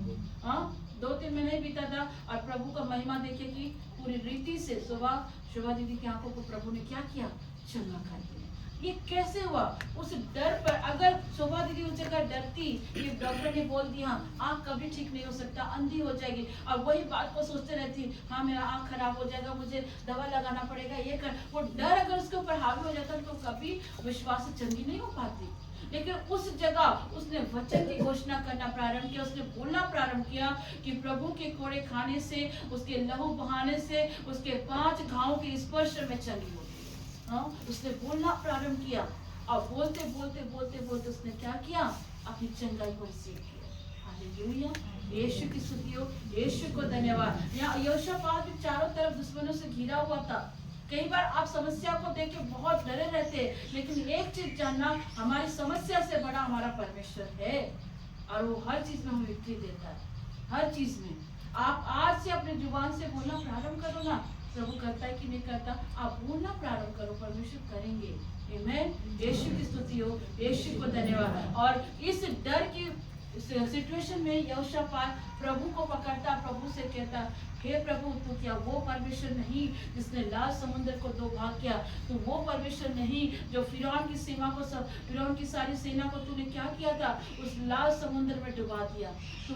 हाँ 2-3 महीने ही बीता था और प्रभु का महिमा देखिए कि पूरी रीति से शोभा दीदी की आंखों को प्रभु ने क्या किया, चंगा कर दिया। ये कैसे हुआ? उस डर पर, अगर शोभा दीदी उस जगह डरती कि डॉक्टर ने बोल दिया आँख कभी ठीक नहीं हो सकता, अंधी हो जाएगी और वही बात को सोचते रहती, हाँ मेरा आँख खराब हो जाएगा, मुझे दवा लगाना पड़ेगा, ये कर, वो डर अगर उसके ऊपर हावी हो जाता तो कभी विश्वास से चंगी नहीं हो पाती। लेकिन उस जगह उसने वचन की घोषणा करना प्रारंभ किया, उसने बोलना प्रारंभ किया कि प्रभु के कोड़े खाने से, उसके लहू बहाने से, उसके 5 घावों के स्पर्श में चंगी होती है। हाँ, उसने बोलना प्रारंभ किया और बोलते बोलते बोलते बोलते उसने क्या किया, अपनी चंगाई को रिसीव किया। हालेलुया, यीशु की स्तुति हो, यीशु को धन्यवाद। यहाँ यहोशापात भी चारों तरफ दुश्मनों से घिरा हुआ था। कई बार आप समस्या को देख के बहुत डरे रहते हैं, लेकिन एक चीज जानना, हमारी समस्या से बड़ा हमारा परमेश्वर है और वो हर चीज में हमें विक्ट्री देता है, हर चीज में। आप आज से अपने जुबान से बोलना प्रारंभ करो ना, प्रभु करता है कि नहीं करता, आप बोलना प्रारंभ करो, परमेश्वर करेंगे। आमीन। यीशु की स्तुति हो, यीशु को धन्यवाद। और इस डर की सिचुएशन में यहोशापात प्रभु को पकड़ता, प्रभु से कहता, हे प्रभु तू क्या वो परमेश्वर नहीं जिसने लाल समुद्र को 2 भाग किया, तू वो परमेश्वर नहीं जो फिरौन की सीमा को, फिरौन की सारी सेना को तूने क्या किया था, उस लाल समुद्र में डुबा दिया। तू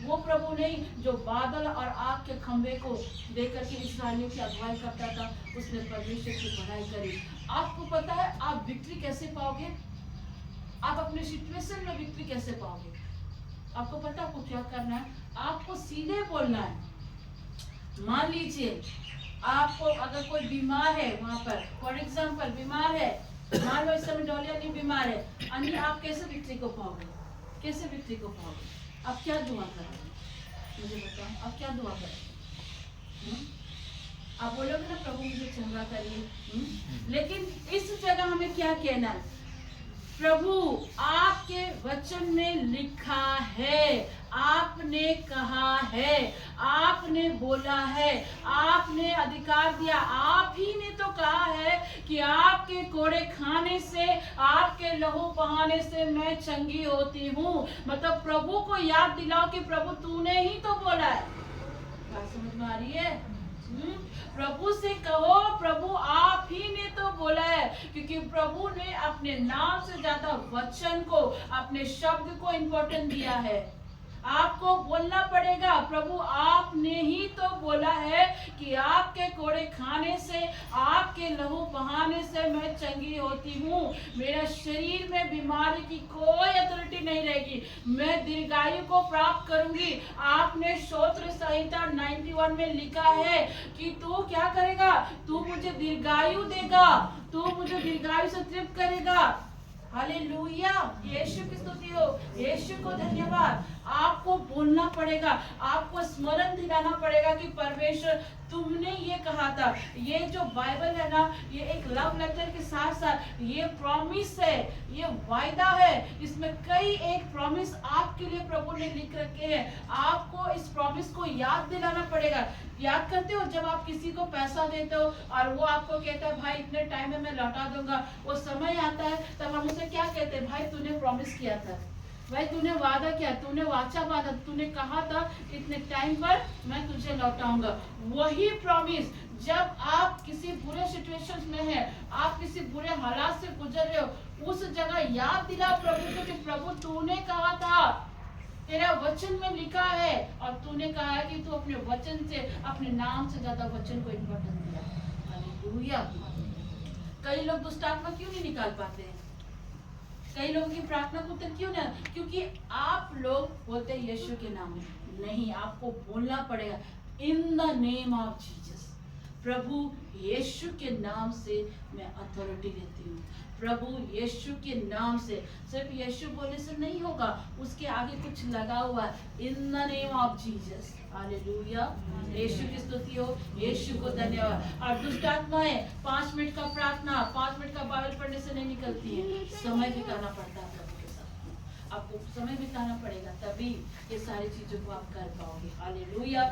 वो प्रभु नहीं जो बादल और आग के खंभे को देकर के इस्राएलियों की अगुवाई करता था, उसने परमेश्वर की बढ़ाई करी। आपको पता है आप विक्ट्री कैसे पाओगे, आप अपने सिचुएशन में विक्ट्री कैसे पाओगे? आपको पता है आपको क्या करना है, आपको सीधे बोलना है। मान लीजिए आपको अगर कोई बीमार है, वहां पर फॉर एग्जाम्पल बीमार है, मान लो इस समय डॉलिया नहीं बीमार है, अन्य आप कैसे विक्ट्री को पाओगे, कैसे विक्ट्री को पाओगे? आप क्या दुआ करोगे, मुझे बताओ, आप क्या दुआ करोगे? आप बोलोगे ना प्रभु मुझे चंगा करिए, लेकिन इस जगह हमें क्या कहना है, प्रभु आपके वचन में लिखा है आपने कहा है, आपने बोला है, आपने अधिकार दिया। आप ही ने तो कहा है कि आपके कोड़े खाने से, आपके लहू बहाने से मैं चंगी होती हूँ। मतलब प्रभु को याद दिलाओ कि प्रभु तूने ही तो बोला है। बात समझ में आ रही है? प्रभु से कहो, प्रभु आप ही ने तो बोला है, क्योंकि प्रभु ने अपने नाम से ज्यादा वचन को, अपने शब्द को इंपॉर्टेंट दिया है। आपको बोलना पड़ेगा, प्रभु आपने ही तो बोला है कि आपके कोड़े खाने से, आपके लहू बहाने से मैं चंगी होती हूँ। मेरा शरीर में बीमारी की कोई अथॉरिटी नहीं रहेगी, मैं दीर्घायु को प्राप्त करूंगी। आपने स्तोत्र संहिता 91 में लिखा है कि तू क्या करेगा, तू मुझे दीर्घायु देगा, तू मुझे दीर्घायु से तृप्त करेगा। हालेलुया, यीशु की स्तुति हो, यीशु को धन्यवाद। आपको बोलना पड़ेगा, आपको स्मरण दिलाना पड़ेगा कि परमेश्वर तुमने ये कहा था। ये जो बाइबल है ना, ये एक लव लेटर के साथ साथ ये प्रॉमिस है, ये वायदा है। इसमें कई एक प्रॉमिस आपके लिए प्रभु ने लिख रखे हैं। आपको इस प्रॉमिस को याद दिलाना पड़ेगा। याद करते हो जब आप किसी को पैसा देते हो और वो आपको कहता है भाई इतने टाइम में मैं लौटा दूंगा, वो समय आता है तब हम उसे क्या कहते हैं, भाई तूने प्रॉमिस किया था, भाई तूने वादा किया, तूने वाचा बांधा, तूने कहा था इतने टाइम पर मैं तुझे लौटाऊंगा। वही प्रॉमिस जब आप किसी बुरे सिचुएशंस में हैं, आप किसी बुरे हालात से गुजर रहे हो, उस जगह याद दिलाओ प्रभु को कि प्रभु तूने कहा था, तेरा वचन में लिखा है, और तूने कहा है कि तू अपने वचन से, अपने नाम से ज्यादा वचन को इम्पोर्टेंस दिया। हालेलुया। कई लोग दुष्ट आत्मा क्यों नहीं निकाल पाते हैं? कई लोगों की प्रार्थना को उत्तर क्यों ना? क्योंकि आप लोग बोलते हैं यीशु के नाम में नहीं, आपको बोलना पड़ेगा in the name of Jesus. प्रभु यीशु के नाम से मैं अथॉरिटी लेती हूँ। प्रभु यीशु के नाम से, सिर्फ यीशु बोलने से नहीं होगा, उसके आगे कुछ लगा हुआ है, in the name of Jesus. हालेलुया, यीशु की स्तुति हो, यीशु को धन्यवाद। और दुष्ट आत्माएं 5 मिनट का प्रार्थना, 5 मिनट का बाइबल पढ़ने से नहीं निकलती है, समय बिताना पड़ता है प्रभु के साथ। आपको समय बिताना पड़ेगा, तभी ये सारी चीजों को आप कर पाओगे। Hallelujah,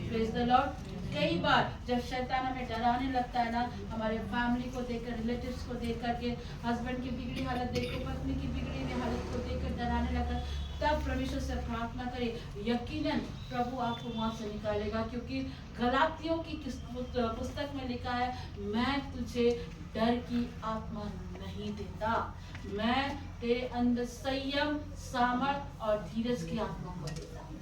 praise the Lord. कई बार जब शैतान हमें डराने लगता है ना, हमारे फैमिली को देखकर, रिलेटिव्स को देख करके, हस्बैंड की बिगड़ी हालत देखकर, पत्नी की बिगड़ी हुई हालत को देखकर डराने लगता है, तब परमेश्वर से प्रार्थना करें। यकीनन प्रभु आपको वहां से निकालेगा, क्योंकि गलातियों की पुस्तक में लिखा है, मैं तुझे डर की आत्मा नहीं देता, मैं तेरे अंदर संयम, सामर्थ और धीरज की आत्मा को देता हूँ।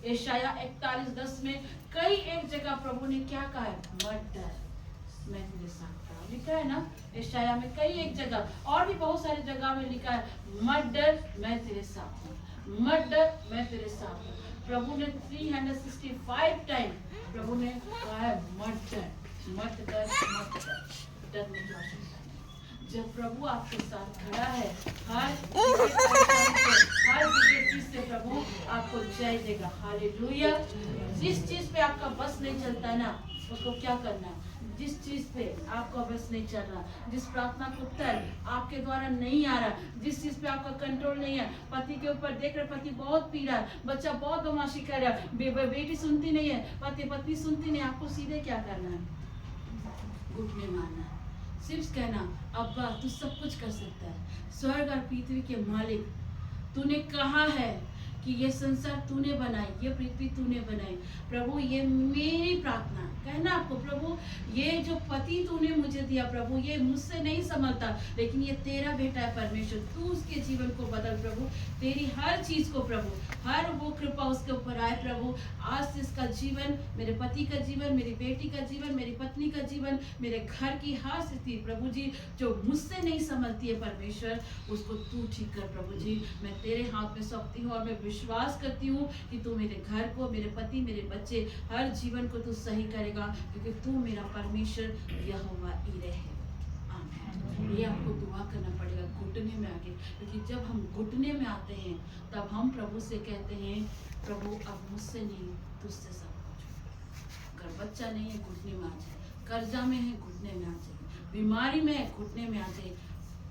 यशाया 41:10 में कई एक जगह प्रभु ने क्या कहा है, मत डर, मैं तेरे साथ हूँ। लिखा है ना यशाया में कई एक जगह, और भी बहुत सारी जगह में लिखा है, मत डर, मैं तेरे साथ हूँ, मत डर, मैं तेरे साथ हूँ। प्रभु ने 365 टाइम प्रभु ने कहा है, मत डर, मत डर, मत डर, डरने की आवश्यकता नहीं। जब प्रभु आपके साथ खड़ा है, हर चीज से प्रभु आपको जय देगा। हालेलुया। जिस चीज पे आपका बस नहीं चलता है ना, उसको क्या करना है? जिस चीज पे आपका बस नहीं चल रहा, जिस प्रार्थना को उत्तर आपके द्वारा नहीं आ रहा, जिस चीज पे आपका कंट्रोल नहीं है, पति के ऊपर देख रहे पति बहुत पी रहा है, बच्चा बहुत बदमाशी कर रहा है, बेटी सुनती नहीं है, पत्नी सुनती नहीं, आपको सीधे क्या करना है? घुटने मारना है, सिर्फ कहना, अब्बा तू सब कुछ कर सकता है, स्वर्ग और पृथ्वी के मालिक, तूने कहा है कि ये संसार तूने बनाई, ये पृथ्वी तूने बनाई, प्रभु ये मेरी प्रार्थना। कहना आपको, प्रभु ये जो पति तूने मुझे दिया, प्रभु ये मुझसे नहीं संभलता, लेकिन ये तेरा बेटा है परमेश्वर, तू उसके जीवन को बदल प्रभु, तेरी हर चीज को प्रभु, हर वो कृपा उसके ऊपर आए प्रभु। आज से इसका जीवन, मेरे पति का जीवन, मेरी बेटी का जीवन, मेरी पत्नी का जीवन, मेरे घर की हर स्थिति प्रभु जी जो मुझसे नहीं संभलती है परमेश्वर, उसको तू ठीक कर प्रभु जी। मैं तेरे हाथ में सौंपती हूँ और मैं विश्वास करती हूँ कि तू मेरे घर को, मेरे पति, मेरे बच्चे, हर जीवन को तू सही करेगा, क्योंकि तू मेरा परमेश्वर यहोवा ईरे है। आमीन। ये आपको दुआ करना पड़ेगा घुटने में आके, क्योंकि जब हम घुटने में आते हैं तब हम प्रभु से कहते हैं, प्रभु अब मुझसे नहीं, तुझसे सब कुछ। अगर बच्चा नहीं है घुटने में आ जाए, कर्जा में है घुटने में आ जाए, बीमारी में है घुटने में आ जाए,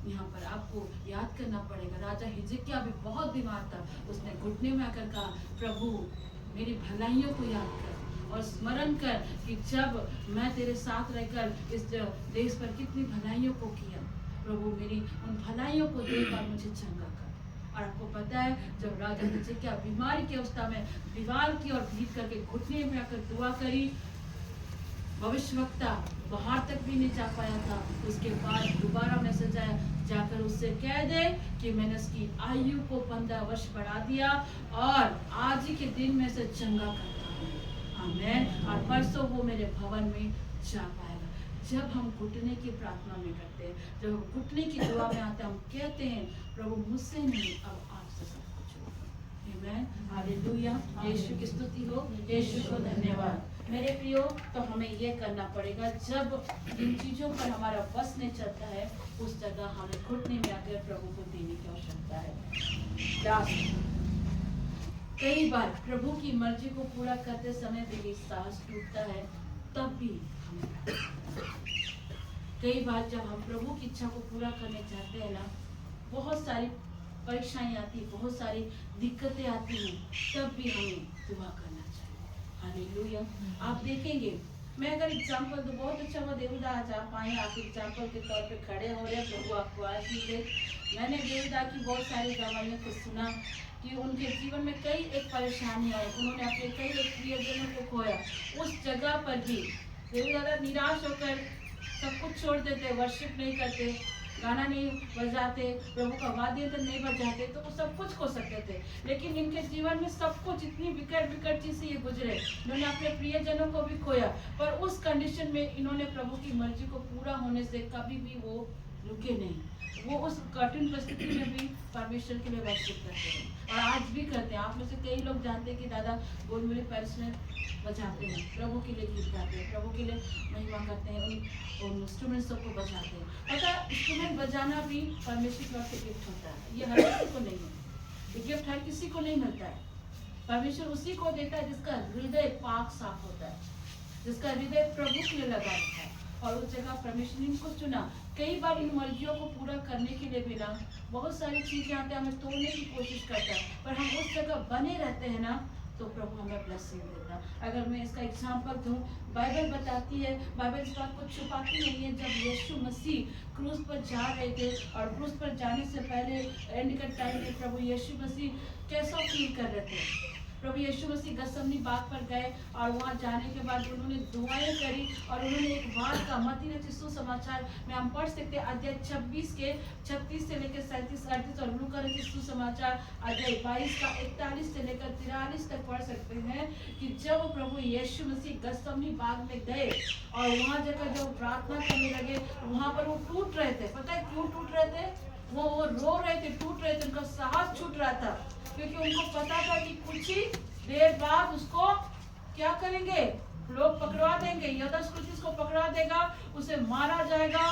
यहाँ पर आपको याद करना पड़ेगा। राजा हिजकिय्याह भी बहुत बीमार था, उसने घुटने में आकर कहा, प्रभु मेरी भलाइयों को याद कर और स्मरण कर कि जब मैं तेरे साथ रहकर इस देश पर कितनी भलाइयों को किया। प्रभु मेरी उन भलाइयों को देख और मुझे चंगा कर। और आपको पता है जब राजा हिजकिय्याह बीमारी की अवस्था में दीवार की ओर भीग करके घुटने में आकर दुआ करी, भविष्यवक्ता बाहर तक भी नहीं जा पाया था। उसके बाद दोबारा मैसेज आया, जाकर उससे कह दे कि मैंने उसकी आयु को 15 वर्ष बढ़ा दिया और आज ही के दिन में से चंगा करता हूँ। आमीन। और परसों वो मेरे भवन में जा पाएगा। जब हम घुटने की प्रार्थना में करते हैं, जब हम घुटने की दुआ में आते हैं, हम कहते हैं प्रभु मुझसे नहीं अब आपसे सब कुछ होगा। आमीन। हालेलुया। यीशु की स्तुति हो, यीशु को धन्यवाद। मेरे प्रियो, तो हमें ये करना पड़ेगा, जब इन चीजों पर हमारा बस नहीं चलता है, उस जगह हमें घुटने में आकर प्रभु को देने की आवश्यकता है। लास्ट, कई बार प्रभु की मर्जी को पूरा करते समय भी साहस टूटता है, तब भी हमें कई बार जब हम प्रभु की इच्छा को पूरा करने चाहते हैं ना, बहुत सारी परेशानियां आती, बहुत सारी दिक्कतें आती हैं, तब भी हमें दुआ करना चाहिए। हालेलुया। आप देखेंगे, मैं अगर एग्जाम्पल दूं, बहुत अच्छा हुआ देवदा आज आप आए, आप एग्जाम्पल के तौर पे खड़े हो रहे हैं, प्रभु आपको आशीष दे। मैंने देवदा की बहुत सारी गवाहियों को सुना कि उनके जीवन में कई एक परेशानी आई, उन्होंने अपने कई एक प्रियजनों को खोया। उस जगह पर भी देवदादा निराश होकर सब कुछ छोड़ देते, वर्शिप नहीं करते, गाना नहीं बजाते, प्रभु का वाद्य यंत्र नहीं बजाते, तो वो सब कुछ खो सकते थे। लेकिन इनके जीवन में सब कुछ इतनी विकट चीज से ये गुजरे, इन्होंने अपने प्रियजनों को भी खोया, पर उस कंडीशन में इन्होंने प्रभु की मर्जी को पूरा होने से कभी भी वो रुके नहीं। वो उस कठिन परिस्थिति में भी परमेश्वर के लिए वर्शिप करते हैं और आज भी करते हैं। आप में से कई लोग जानते हैं कि दादा गोलमुरी पैरिस में बजाते हैं, प्रभु के लिए गीत गाते हैं, प्रभु के लिए महिमा करते हैं, उन इंस्ट्रूमेंट सबको बजाते हैं। पता, इंस्ट्रूमेंट बजाना भी परमेश्वर की ओर से गिफ्ट होता है, ये हर किसी को नहीं है, ये गिफ्ट हर किसी को नहीं मिलता है। परमेश्वर उसी को देता है जिसका हृदय पाक साफ होता है, जिसका हृदय प्रभु के लिए लगा रहता है। और उस जगह परमेश्वर ने इनको चुना। कई बार इन मर्जियों को पूरा करने के लिए भी ना बहुत सारी चीजें आते हैं, हमें तोड़ने की कोशिश करता है, पर हम उस जगह बने रहते हैं ना, तो प्रभु हमें ब्लेसिंग देता। अगर मैं इसका एग्जांपल दूं, बाइबल बताती है, बाइबल इस बात को छुपाती नहीं है, जब यीशु मसीह क्रूस पर जा रहे थे और क्रूस पर जाने से पहले एंड का टाइम में प्रभु यीशु मसीह कैसा फील कर रहे थे। प्रभु यीशु मसीह गसमनी बाग पर गए और वहाँ जाने के बाद उन्होंने दुआएं करी और उन्होंने एक बात का मत्ती रचित सुसमाचार में हम पढ़ सकते हैं, अध्याय 26 के 36 से लेकर 37 38 और लूका रचित सुसमाचार अध्याय 22 का 41 से लेकर 43 तक पढ़ सकते हैं कि जब प्रभु यीशु मसीह गसमनी बाग में गए और वहाँ जाकर जब प्रार्थना करने लगे, वहाँ पर वो टूट रहे थे। पता है क्यों टूट रहे थे? वो रो रहे थे, टूट रहे थे, उनका साहस छूट रहा था, क्योंकि उनको पता था कि कुछ ही देर बाद उसको क्या करेंगे, लोग पकड़वा देंगे, यहूदा को पकड़ा देगा, उसे मारा जाएगा,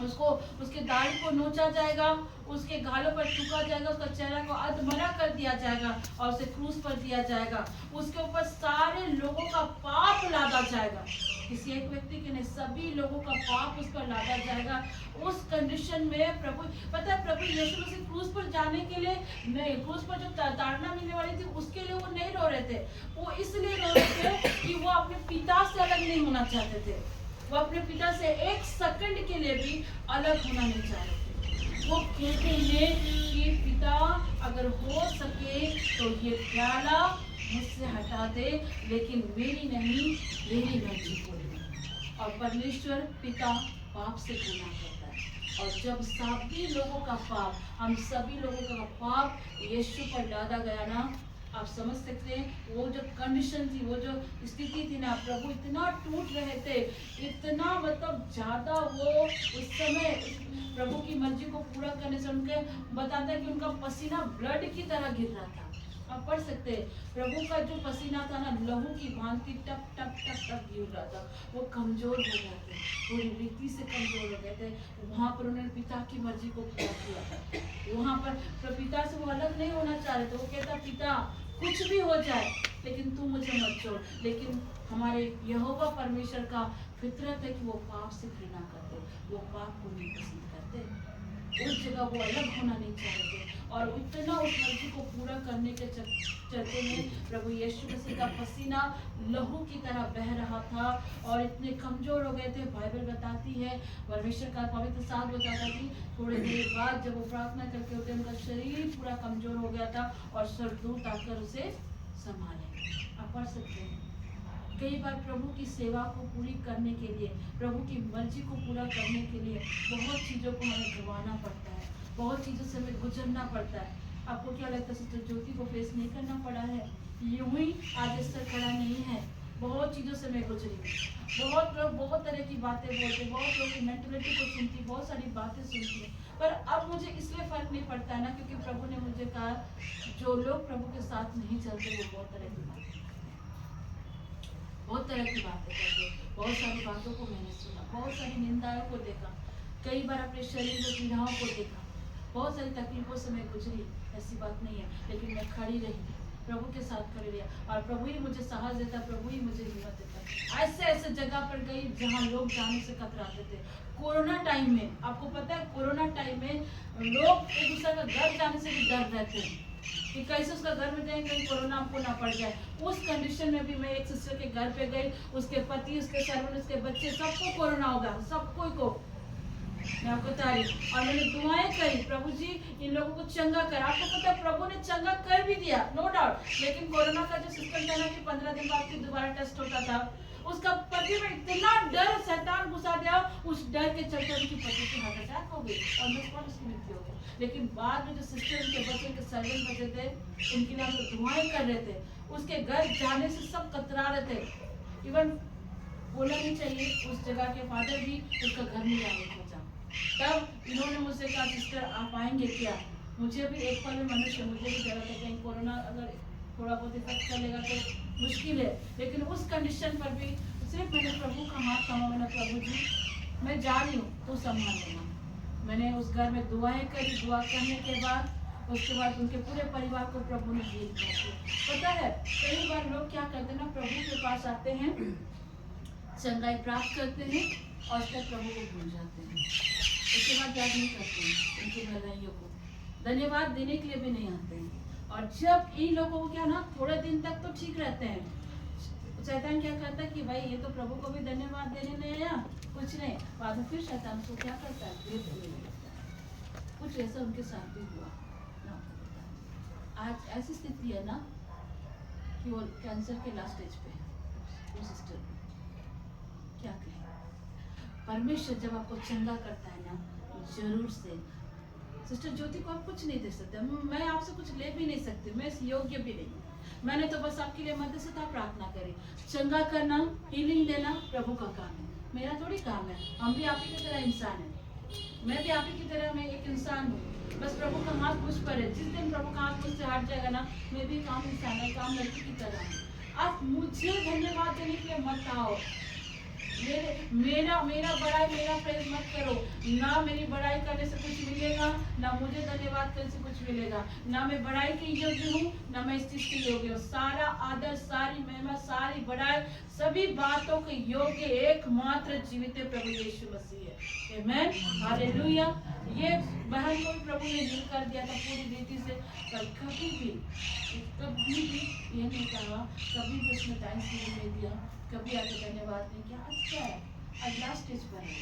उसको उसके दाढ़ी को नोचा जाएगा, उसके गालों पर थूका जाएगा, उसका चेहरा को अधमरा कर दिया जाएगा और उसे क्रूस पर दिया जाएगा। उसके ऊपर सारे लोगों का पाप लादा जाएगा, किसी एक व्यक्ति के नहीं, सभी लोगों का पाप उस पर लादा जाएगा। उस कंडीशन में प्रभु, पता है प्रभु यीशु मसीह क्रूस पर जाने के लिए नहीं, क्रूस पर जो ताड़ना मिलने वाली थी उसके लिए वो नहीं रो रहे थे, वो इसलिए रो रहे थे कि वो अपने पिता से अलग नहीं होना चाहते थे, वो अपने पिता से एक सेकंड के लिए भी अलग होना नहीं चाह रहे थे। वो कहते हैं कि पिता अगर हो सके तो ये प्याला मुझसे हटा दे, लेकिन मेरी नहीं मेरी मर्जी हो। और परमेश्वर पिता पाप से गुनाह करता है, और जब सभी लोगों का पाप, हम सभी लोगों का पाप यीशु पर लादा गया ना, आप समझ सकते हैं वो जो कंडीशन थी, वो जो स्थिति थी ना, प्रभु इतना टूट रहे थे, इतना मतलब ज्यादा वो उस समय प्रभु की मर्जी को पूरा करने से उनके बताता है कि उनका पसीना ब्लड की तरह गिर रहा था। आप पढ़ सकते हैं प्रभु का जो पसीना था ना, लहू की भांति टप टप टप टप गिर रहा था। वो कमजोर हो गए थे, पूरी रीति से कमजोर हो गए थे। वहाँ पर उन्होंने पिता की मर्जी को पूरा किया। वहाँ पर पिता से वो अलग नहीं होना चाह रहे थे। वो कहता पिता कुछ भी हो जाए लेकिन तू मुझे मत छोड़। लेकिन हमारे यहोवा परमेश्वर का फितरत है कि वो पाप से घृणा करते, वो पाप को नहीं पसंद करते। उस जगह वो अलग होना नहीं चाह रहे थे, और इतना उस मर्जी को पूरा करने के चलते में प्रभु यीशु मसीह का पसीना लहू की तरह बह रहा था और इतने कमजोर हो गए थे। बाइबल बताती है, परमेश्वर का पवित्र शास्त्र बताता कि थोड़ी देर बाद जब वो प्रार्थना करके होते उनका शरीर पूरा कमजोर हो गया था और स्वर्गदूत आकर उसे संभाले। आप पढ़ सकते हैं। कई बार प्रभु की सेवा को पूरी करने के लिए, प्रभु की मर्जी को पूरा करने के लिए बहुत चीज़ों को हमें गंवाना पड़ता है, बहुत चीज़ों से हमें गुजरना पड़ता है। आपको क्या लगता है सिस्टर ज्योति को फेस नहीं करना पड़ा है? यूं ही आज स्तर खड़ा नहीं है, बहुत चीज़ों से मैं गुजरी। बहुत लोग बहुत तरह की बातें बोलते, बहुत लोग की मेंटलिटी को सुनती, बहुत सारी बातें सुनती, पर अब मुझे इसलिए फर्क नहीं पड़ता है ना, क्योंकि प्रभु ने मुझे कहा जो लोग प्रभु के साथ नहीं चलते वो बहुत तरह की बातें करते, बहुत सारी बातों को मैंने सुना, बहुत सारी निंदाओं को देखा, कई बार अपने शरीर में पीड़ाओं को देखा, बहुत सारी तकलीफों से मैं गुजरी। ऐसी बात नहीं है, लेकिन मैं खड़ी रही, प्रभु के साथ खड़ी रही, और प्रभु ही मुझे साहस देता, प्रभु ही मुझे हिम्मत देता। ऐसे ऐसे जगह पर गई जहाँ लोग जाने से कतराते थे। कोरोना टाइम में, आपको पता है कोरोना टाइम में लोग एक दूसरे का घर जाने से भी डर रहते हैं कि कैसे उसका घर में जाएंगे, कहीं कोरोना हमको ना पड़ जाए। उस कंडीशन में भी मैं एक सिस्टर के घर पे गई, उसके पति, उसके सर्वेंट, उसके बच्चे, सबको कोरोना होगा, सबको को मैं आपको बता रही, और मैंने दुआएं करी, प्रभु जी इन लोगों को चंगा कर। आपको पता है प्रभु ने चंगा कर भी दिया, नो डाउट, लेकिन कोरोना का जो सिस्टम था ना कि 15 दिन बाद फिर दोबारा टेस्ट होता था, उसका पति में इतना डर शैतान घुसा दिया, उस डर के चलते उनकी पति की हार्ट अटैक हो गई और उसकी मृत्यु हो गई। लेकिन बाद में जो सिस्टर उनके बच्चे के सर्वेंट बचे थे, उनके लिए हम लोग दुआएं कर रहे थे, उसके घर जाने से सब कतरा रहे थे। इवन बोलना नहीं चाहिए, उस जगह के फादर भी उसका घर नहीं जाने को। तब इन्होंने मुझसे कहा सिस्टर आप आएंगे क्या? मुझे भी एक पल में मनुष्य, मुझे भी डर था कहीं कोरोना अगर थोड़ा बहुत इफेक्ट करेगा तो मुश्किल है, लेकिन उस कंडीशन पर भी सिर्फ मैंने प्रभु का हाथ थामा, मैंने प्रभु जी मैं जा रही हूँ तो संभाल लेना। मैंने उस घर में दुआएं करी, दुआ करने के बाद उसके बाद उनके पूरे परिवार को प्रभु ने हील कर दिया। पता है कई बार लोग क्या करते हैं ना, प्रभु के पास आते हैं, चंगाई प्राप्त करते हैं और उसके प्रभु को भूल जाते हैं, उसके बाद याद नहीं करते हैं उनकी भलाइयों को, धन्यवाद देने के लिए भी नहीं आते हैं। और जब इन लोगों को क्या ना थोड़े दिन तक तो ठीक रहते हैं, शैतान क्या करता है कि भाई ये तो प्रभु को भी धन्यवाद देने नहीं आया, कुछ नहीं, बाद में फिर शैतान को क्या करता है, भेद देने लगता है। कुछ ऐसा उनके साथ भी हुआ ना। आज ऐसी स्थिति है ना कि वो कैंसर के लास्ट स्टेज पे है, वो सिस्टर क्या कहें। परमेश्वर जब आपको चंगा करता है ना, जरूर से सिस्टर ज्योति को आप कुछ नहीं दे सकते, मैं आपसे कुछ ले भी नहीं सकती, मैं इस योग्य भी नहीं। मैंने तो बस आपके लिए मध्यस्थता प्रार्थना करी। चंगा करना, हीलिंग देना प्रभु का काम है, मेरा थोड़ी काम है। हम भी आप ही की तरह इंसान है, मैं भी आप ही की तरह मैं एक इंसान हूँ। बस प्रभु का हाथ मुझ पर है, जिस दिन प्रभु का हाथ मुझसे हट जाएगा ना, मैं भी काम इंसान है, काम लड़की की तरह हूँ। आप मुझे धन्यवाद देने के लिए मत आओ, मेरा बड़ाई, मेरा प्रेज मत करो। ना मेरी बड़ाई करने से कुछ मिलेगा, ना मुझे धन्यवाद करने से कुछ मिलेगा, ना मैं बड़ाई के योग्य हूँ, ना मैं इस चीज के योग्य हूँ। सारा आदर, सारी महिमा, सारी बड़ाई, सभी बातों के योग्य एकमात्र जीवित प्रभु यीशु मसीह है। आमेन, हालेलुया। ये बहन को प्रभु ने हील कर दिया था पूरी रीति से, पर कभी भी ये नहीं कहा, कभी भी उसने टाइम नहीं दिया, कभी आके धन्यवाद नहीं किया। आज क्या है, आज लास्ट स्टेज पर है।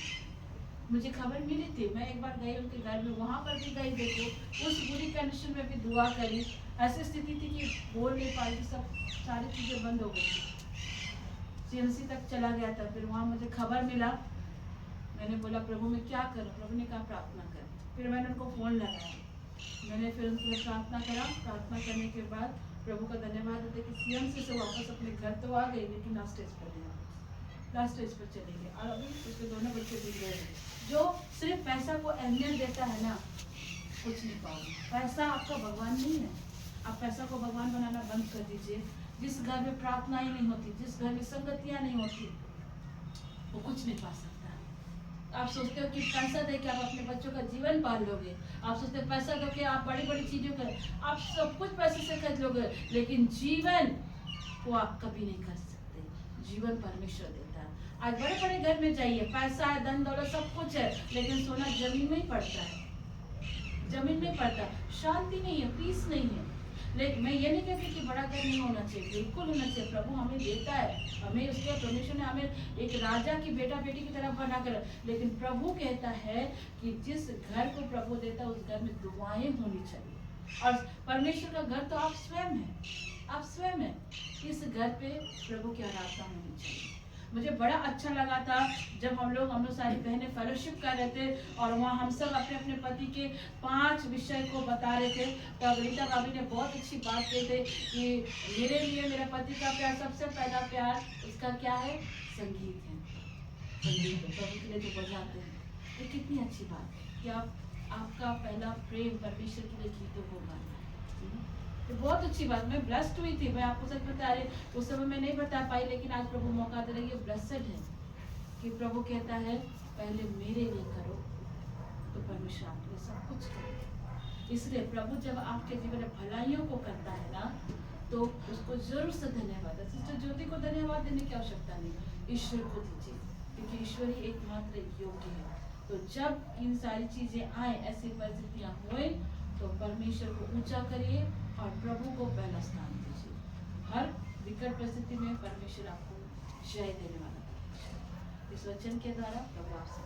मुझे खबर मिली थी, मैं एक बार गई उनके घर में, वहाँ पर भी गई, देखो उस बुरी कंडीशन में भी दुआ करी। ऐसी स्थिति थी कि बोल नहीं पाई थी, सब सारी चीज़ें बंद हो गई थी, CMC तक चला गया था। फिर वहाँ मुझे खबर मिला, मैंने बोला प्रभु मैं क्या करूँ? प्रभु ने कहा प्रार्थना कर। फिर मैंने उनको फ़ोन लगाया, मैंने फिर उनको प्रार्थना करा। प्रार्थना करने के बाद प्रभु का धन्यवाद देते कि CMC से वापस अपने घर तो आ गई, लेकिन लास्ट स्टेज पर नहीं, लास्ट स्टेज पर चले गए। और अभी उसके दोनों बच्चे भी गए। जो सिर्फ पैसा को अहमियत देता है ना, कुछ नहीं पाओगे। पैसा आपका भगवान नहीं है, आप पैसा को भगवान बनाना बंद कर दीजिए। जिस घर में प्रार्थना ही नहीं होती, जिस घर में संगतियाँ नहीं होती, वो कुछ नहीं पा सकता। आप सोचते हो कि पैसा दे के आप अपने बच्चों का जीवन पाल लोगे, आप सोचते हो पैसा दो के आप बड़ी बड़ी चीज़ों का, आप सब कुछ पैसे से खरीद लोगे, लेकिन जीवन को आप कभी नहीं कर सकते। जीवन परमेश्वर देता है। आज बड़े बड़े घर में जाइए, पैसा है, धन दौलत सब कुछ है, लेकिन सोना जमीन में ही पड़ता है। जमीन में पड़ता, शांति नहीं है, पीस नहीं है। लेकिन मैं ये नहीं कहती कि बड़ा घर नहीं होना चाहिए, बिल्कुल होना चाहिए। प्रभु हमें देता है, हमें उसके परमेश्वर ने हमें एक राजा की बेटा बेटी की तरह बना कर, लेकिन प्रभु कहता है कि जिस घर को प्रभु देता है उस घर में दुआएं होनी चाहिए। और परमेश्वर का घर तो आप स्वयं हैं, आप स्वयं हैं। इस घर पे प्रभु की आराधना होनी चाहिए। मुझे बड़ा अच्छा लगा था जब हम लोग सारी बहनें फेलोशिप कर रहे थे और वहाँ हम सब अपने अपने पति के 5 विषय को बता रहे थे। तो रीता भाभी ने बहुत अच्छी बात कही थी कि मेरे लिए मेरे पति का प्यार, सबसे पहला प्यार उसका क्या है? संगीत है। संगीत प्रभु के लिए जो बजाते हैं, ये कितनी अच्छी बात है कि आपका पहला प्रेम परमेश्वर के लिए गीतों को गाना है। तो बहुत अच्छी बात, मैं ब्लेस्ड हुई थी। मैं आपको सच बता रही, उस समय मैं नहीं बता पाई, लेकिन आज प्रभु मौका दे रही है। ब्लेस्ड है कि प्रभु कहता है पहले मेरे लिए करो तो परमेश्वर आपके लिए सब कुछ करेगा। इसलिए प्रभु जब आपके जीवन में भलाइयों को करता है ना, तो उसको जरूर से धन्यवाद है। सिस्टर ज्योति को धन्यवाद देने की आवश्यकता नहीं, ईश्वर को दीजिए, क्योंकि ईश्वर ही एकमात्र योग्य है। तो जब इन सारी चीजें आए, ऐसी परिस्थितियां हुए, तो परमेश्वर को ऊंचा करिए और प्रभु को पहला स्थान दीजिए। हर विकट परिस्थिति में परमेश्वर आपको जय देने वाला है। इस वचन के द्वारा प्रभु आपसे